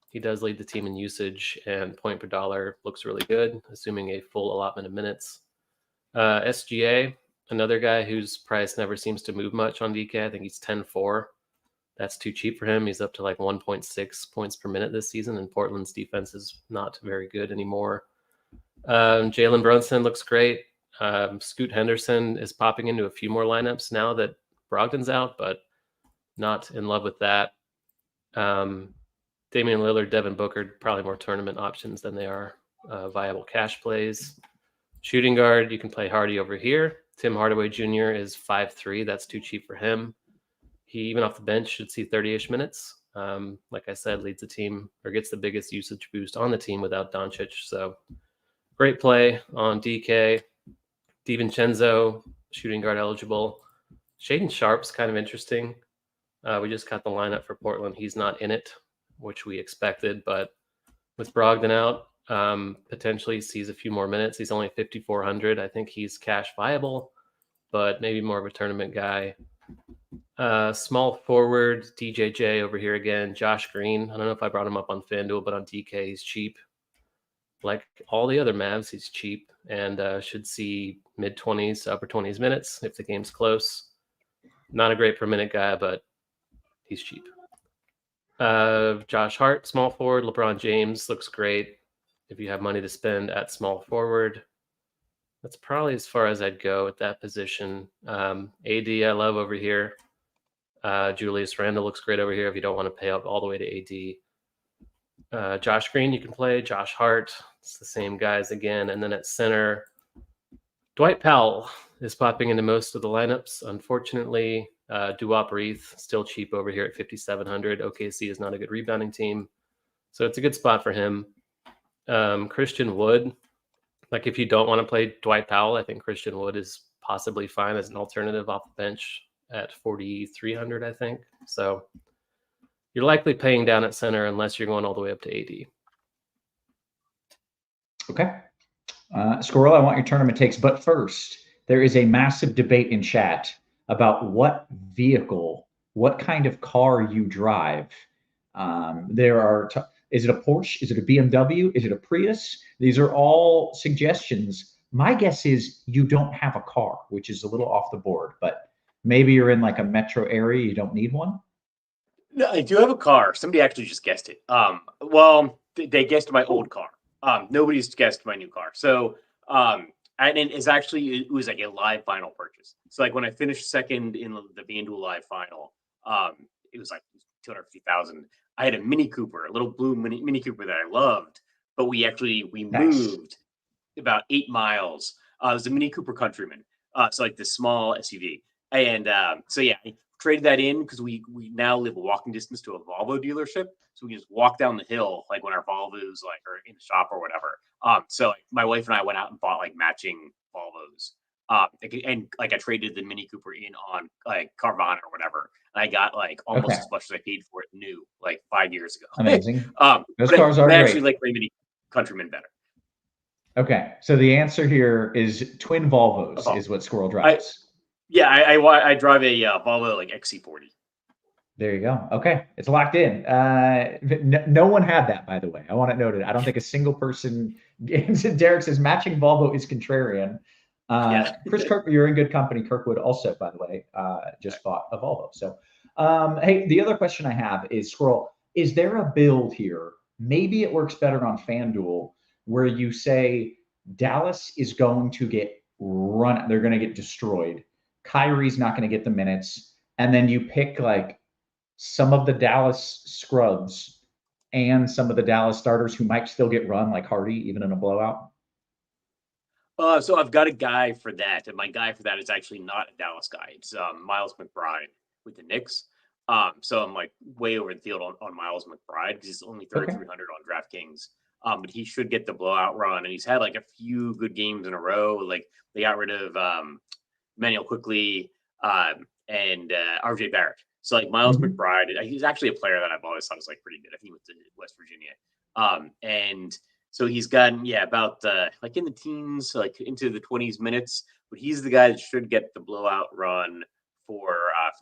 he does lead the team in usage, and point per dollar looks really good, assuming a full allotment of minutes. SGA, another guy whose price never seems to move much on DK. I think he's 10.4. That's too cheap for him. He's up to like 1.6 points per minute this season, and Portland's defense is not very good anymore. Jalen Brunson looks great. Scoot Henderson is popping into a few more lineups now that Brogdon's out, but not in love with that. Damian Lillard, Devin Booker, probably more tournament options than they are viable cash plays. Shooting guard, you can play Hardy over here. Tim Hardaway Jr. is 5'3". That's too cheap for him. He, even off the bench, should see 30-ish minutes. Like I said, leads the team or gets the biggest usage boost on the team without Doncic. So great play on DK. DiVincenzo, shooting guard eligible. Shaden Sharp's kind of interesting. We just got the lineup for Portland. He's not in it, which we expected, but with Brogdon out, potentially sees a few more minutes. He's only 5,400. I think he's cash viable, but maybe more of a tournament guy. Small forward, DJJ over here again. Josh Green. I don't know if I brought him up on FanDuel, but on DK, he's cheap. Like all the other Mavs, he's cheap and should see mid-20s to upper 20s minutes if the game's close. Not a great per minute guy, but he's cheap. Josh Hart, small forward. LeBron James looks great if you have money to spend at small forward. That's probably as far as I'd go at that position. AD, I love over here. Julius Randle looks great over here if you don't want to pay up all the way to AD. Josh Green, you can play. Josh Hart, it's the same guys again. And then at center, Dwight Powell is popping into most of the lineups. Unfortunately, Duop Reith, still cheap over here at 5,700. OKC is not a good rebounding team, so it's a good spot for him. Christian Wood, like if you don't want to play Dwight Powell, I think Christian Wood is possibly fine as an alternative off the bench at 4,300, I think. So you're likely paying down at center unless you're going all the way up to AD. Okay. Squirrel, I want your tournament takes, but first, there is a massive debate in chat about what vehicle, what kind of car you drive. Is it a Porsche? Is it a BMW? Is it a Prius? These are all suggestions. My guess is you don't have a car, which is a little off the board, but maybe you're in like a metro area, you don't need one? No, I do have a car. Somebody actually just guessed it. Well, they guessed my old car. Nobody's guessed my new car. So, and it's actually, it was like a live final purchase. So like when I finished second in the FanDuel live final, it was like 250,000. I had a Mini Cooper, a little blue Mini Cooper that I loved, but we moved about 8 miles. It was a Mini Cooper Countryman. So like this small SUV. And so yeah, I traded that in because we now live walking distance to a Volvo dealership. So we can just walk down the hill like when our Volvos like are in the shop or whatever. So like, my wife and I went out and bought like matching Volvos. And like I traded the Mini Cooper in on like Carvana or whatever. And I got like almost as much as I paid for it new like 5 years ago. Amazing. Those but cars are I great. actually like my Mini Countryman better. Okay, so the answer here is twin Volvos is what Squirrel drives. I drive a Volvo like XC40. There you go. Okay, it's locked in. No one had that, by the way. I want it noted. I don't think a single person. Derek says matching Volvo is contrarian. Chris Kirk, you're in good company. Kirkwood also, by the way, just bought a Volvo. So, hey, the other question I have is, Squirrel, is there a build here? Maybe it works better on FanDuel where you say Dallas is going to get run. They're going to get destroyed. Kyrie's not going to get the minutes. And then you pick like some of the Dallas scrubs and some of the Dallas starters who might still get run, like Hardy, even in a blowout. So I've got a guy for that, and my guy for that is actually not a Dallas guy. It's Miles McBride with the Knicks. So I'm like way over the field on Miles McBride because he's only 3,300 on DraftKings. But he should get the blowout run, and he's had like a few good games in a row. Like they got rid of Manuel Quickly and RJ Barrett. So like Miles McBride, he's actually a player that I've always thought was like pretty good. I think he went to West Virginia. And so he's gotten about like in the teens, like into the 20s minutes. But he's the guy that should get the blowout run for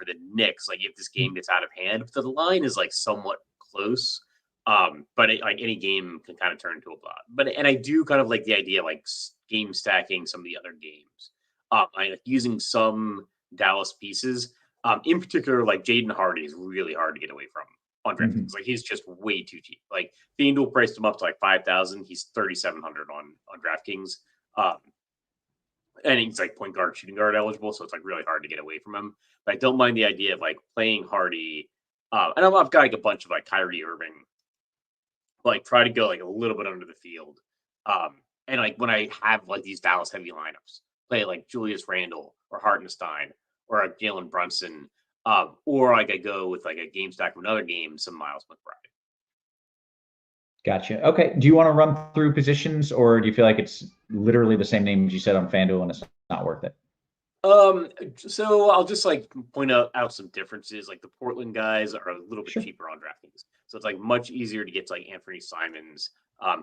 the Knicks. Like if this game gets out of hand, but the line is like somewhat close. But like any game can kind of turn into a blowout. And I do kind of like the idea of like game stacking some of the other games. I like using some Dallas pieces. In particular, like Jaden Hardy is really hard to get away from on DraftKings. Like he's just way too cheap. Like FanDuel priced him up to like 5,000. He's 3,700 on DraftKings. And he's like point guard, shooting guard eligible, so it's like really hard to get away from him. But I don't mind the idea of like playing Hardy. And I've got like a bunch of like Kyrie Irving. Like try to go like a little bit under the field. And like when I have like these Dallas heavy lineups, play like Julius Randle or Hartenstein or a Jalen Brunson, or like I go with like a game stack from another game, some Miles McBride. Gotcha. Okay. Do you want to run through positions, or do you feel like it's literally the same names you said on FanDuel and it's not worth it? So I'll just like point out some differences. Like the Portland guys are a little bit cheaper on DraftKings, so it's like much easier to get to like Anthony Simons.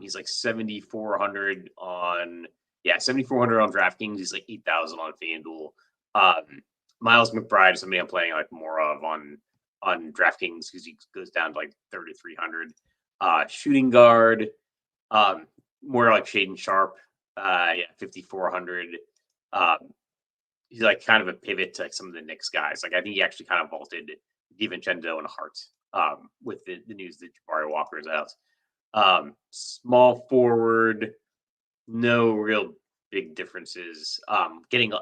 He's like 7,400 on 7,400 on DraftKings. He's like 8,000 on FanDuel. Miles McBride is somebody I'm playing like more of on DraftKings because he goes down to like 3,300. Shooting guard, more like Shaden Sharp, 5,400. He's like kind of a pivot to like some of the Knicks guys. Like I think he actually kind of vaulted DiVincenzo and Hart with the news that Jabari Walker is out. Small forward, no real big differences. Getting a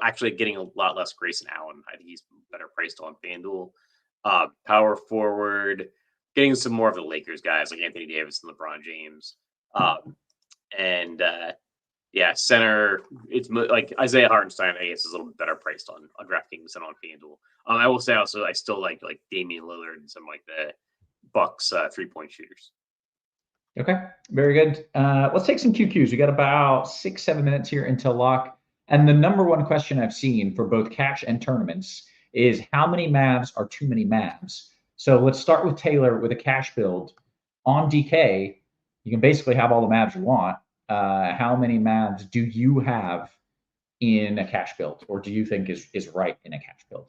lot less Grayson Allen. I think he's better priced on FanDuel. Power forward, getting some more of the Lakers guys like Anthony Davis and LeBron James. Center, it's like Isaiah Hartenstein, I guess, is a little bit better priced on DraftKings than on FanDuel. I will say also I still like Damian Lillard and some like the Bucks 3-point shooters. Okay, very good. Let's take some QQs. We got about 6-7 minutes here until lock. And the number one question I've seen for both cash and tournaments is how many Mavs are too many Mavs? So let's start with Taylor with a cash build. On DK, you can basically have all the Mavs you want. How many Mavs do you have in a cash build, or do you think is right in a cash build?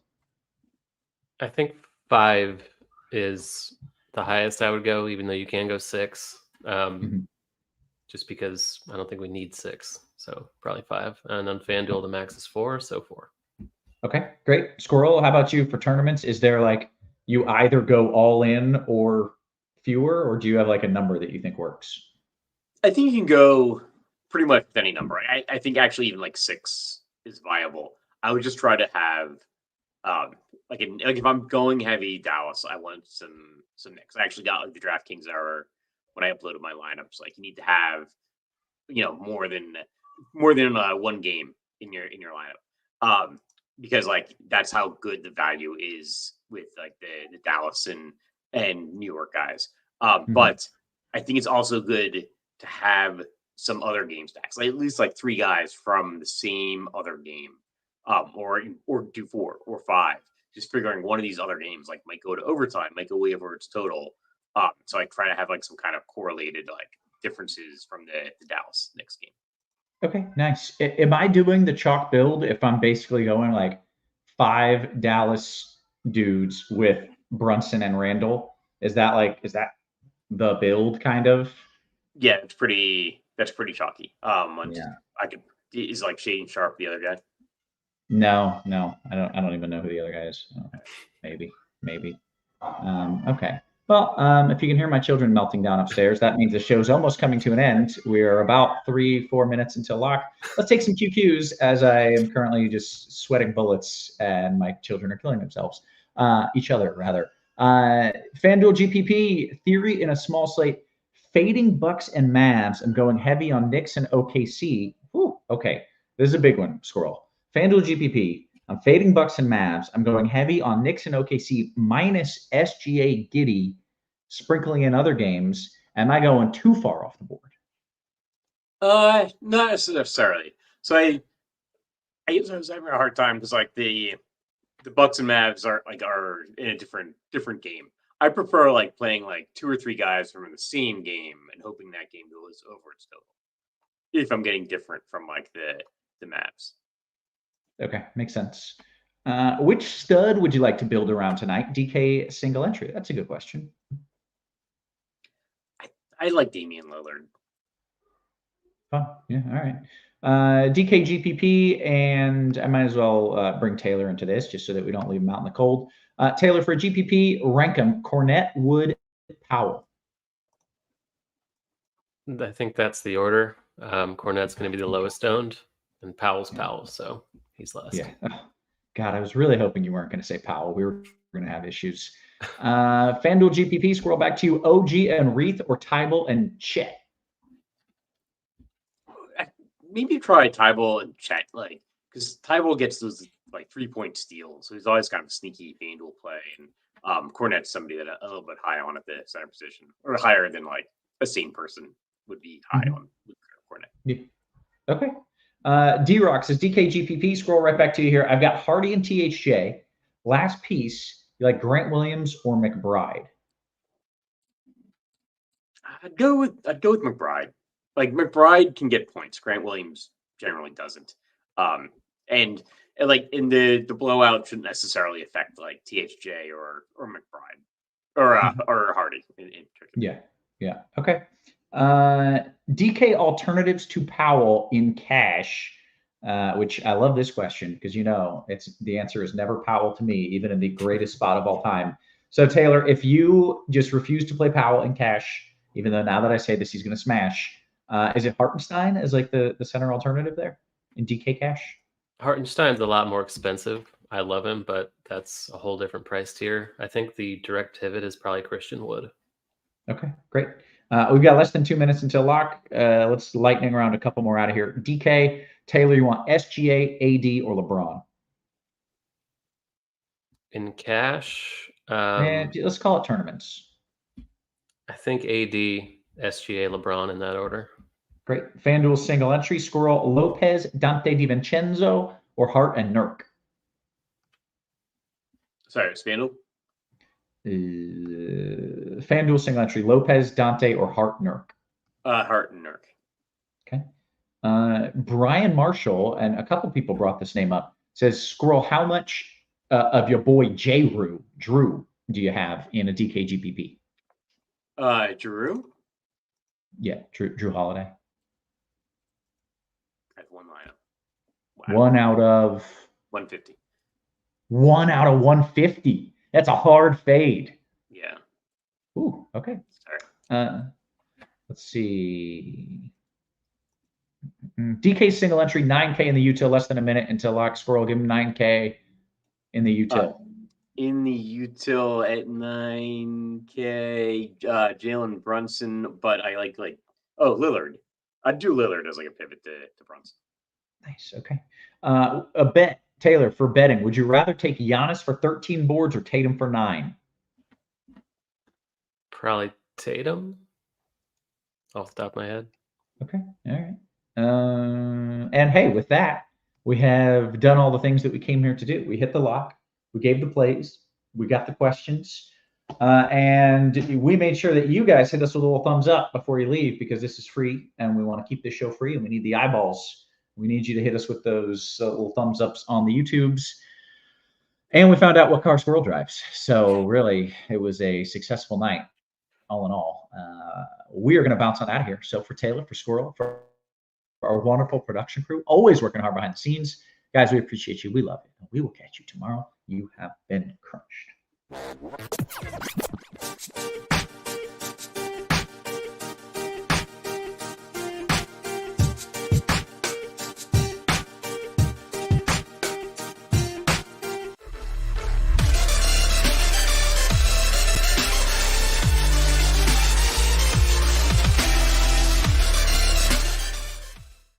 I think 5 is the highest I would go, even though you can go 6. Just because I don't think we need 6. So probably 5. And on FanDuel, the max is 4, so 4. Okay, great. Squirrel, how about you for tournaments? Is there like you either go all in or fewer, or do you have like a number that you think works? I think you can go pretty much with any number. I think actually even like 6 is viable. I would just try to have like if I'm going heavy Dallas, I want some Knicks. I actually got like the DraftKings error when I uploaded my lineups. Like you need to have more than one game in your lineup. Because like that's how good the value is with like the Dallas and New York guys. But I think it's also good to have some other game stacks, like at least like 3 guys from the same other game, or do 4 or 5. Just figuring one of these other games like might go to overtime, might go way over its total. So I try to have like some kind of correlated like differences from the Dallas Knicks game. Okay, nice. Am I doing the chalk build if I'm basically going like 5 Dallas dudes with Brunson and Randall? Is that the build kind of? Yeah, that's pretty chalky. Yeah. Is like Shane Sharp the other guy. No, I don't even know who the other guy is. Maybe. Okay. Well, if you can hear my children melting down upstairs, that means the show's almost coming to an end. We are about 3-4 minutes until lock. Let's take some QQs as I am currently just sweating bullets and my children are killing themselves. Each other, rather. FanDuel GPP, theory in a small slate. Fading Bucks and Mavs. I'm going heavy on Knicks and OKC. Ooh, okay. This is a big one, Squirrel. FanDuel GPP. I'm fading Bucks and Mavs. I'm going heavy on Knicks and OKC minus SGA Giddy, sprinkling in other games. Am I going too far off the board? Not necessarily. So I guess I was having a hard time because like the Bucks and Mavs are in a different game. I prefer like playing like 2 or 3 guys from the same game and hoping that game goes over its total. If I'm getting different from like the Mavs. Okay, makes sense. Which stud would you like to build around tonight? DK single entry. That's a good question. I like Damian Lillard. Fun. Yeah, all right. DK GPP, and I might as well bring Taylor into this just so that we don't leave him out in the cold. Taylor, for GPP, rank him: Cornette, Wood, Powell. I think that's the order. Cornette's going to be the lowest owned, and Powell's Powell, so he's last. Yeah. Oh, God, I was really hoping you weren't going to say Powell. We were going to have issues. FanDuel GPP, scroll back to you. OG and Reith or Tybal and Chet? Maybe try Tybal and Chet, like because Tybal gets those like 3-point steals, so he's always kind of a sneaky FanDuel play. And Cornette's somebody that a little bit high on at the center position, or higher than like a sane person would be high on Cornette. Yeah. Okay. D-Rock says, DK GPP, scroll right back to you here. I've got Hardy and THJ. Last piece, you like Grant Williams or McBride? I'd go with McBride. Like McBride can get points. Grant Williams generally doesn't. And like in the blowout shouldn't necessarily affect like THJ or McBride or Hardy in particular. Yeah. Okay. DK alternatives to Powell in cash, which I love this question because the answer is never Powell to me, even in the greatest spot of all time. So Taylor, if you just refuse to play Powell in cash, even though now that I say this he's going to smash, is it Hartenstein as like the center alternative there in DK cash? Hartenstein's a lot more expensive. I love him, but that's a whole different price tier. I think the direct pivot is probably Christian Wood. Okay, great. We've got less than 2 minutes until lock. Let's lightning around a couple more out of here. DK, Taylor, you want SGA, AD, or LeBron? In cash, Let's call it tournaments. I think AD, SGA, LeBron in that order. Great. FanDuel single entry, Squirrel, Lopez, Dante DiVincenzo, or Hart and Nurk? Sorry, FanDuel? FanDuel single entry, Lopez, Dante, or Hart Nurk? Hart and Nurk. Okay. Brian Marshall, and a couple people brought this name up, says, Squirrel, how much of your boy Drew do you have in a DK GPP? Drew? Yeah, Drew Holiday. I have one lineup. Wow. 1 out of 150. 1 out of 150. That's a hard fade. Yeah. Ooh, okay. Sorry. Let's see. DK single entry, 9K in the util, less than a minute until lock. Squirrel, give him 9K in the util. In the util at 9K, Jalen Brunson, but I like Lillard. I'd do Lillard as like a pivot to Brunson. Nice. Okay. A bet, Taylor, for betting. Would you rather take Giannis for 13 boards or Tatum for 9? Probably Tatum off the top of my head. Okay. All right. And hey, with that, we have done all the things that we came here to do. We hit the lock. We gave the plays. We got the questions. And we made sure that you guys hit us with a little thumbs up before you leave, because this is free and we want to keep this show free and we need the eyeballs. We need you to hit us with those little thumbs ups on the YouTubes. And we found out what car Squirrel drives. So really, it was a successful night, all in all. We are going to bounce on out of here. So for Taylor, for Squirrel, for our wonderful production crew, always working hard behind the scenes, guys, we appreciate you. We love you. We will catch you tomorrow. You have been crunched.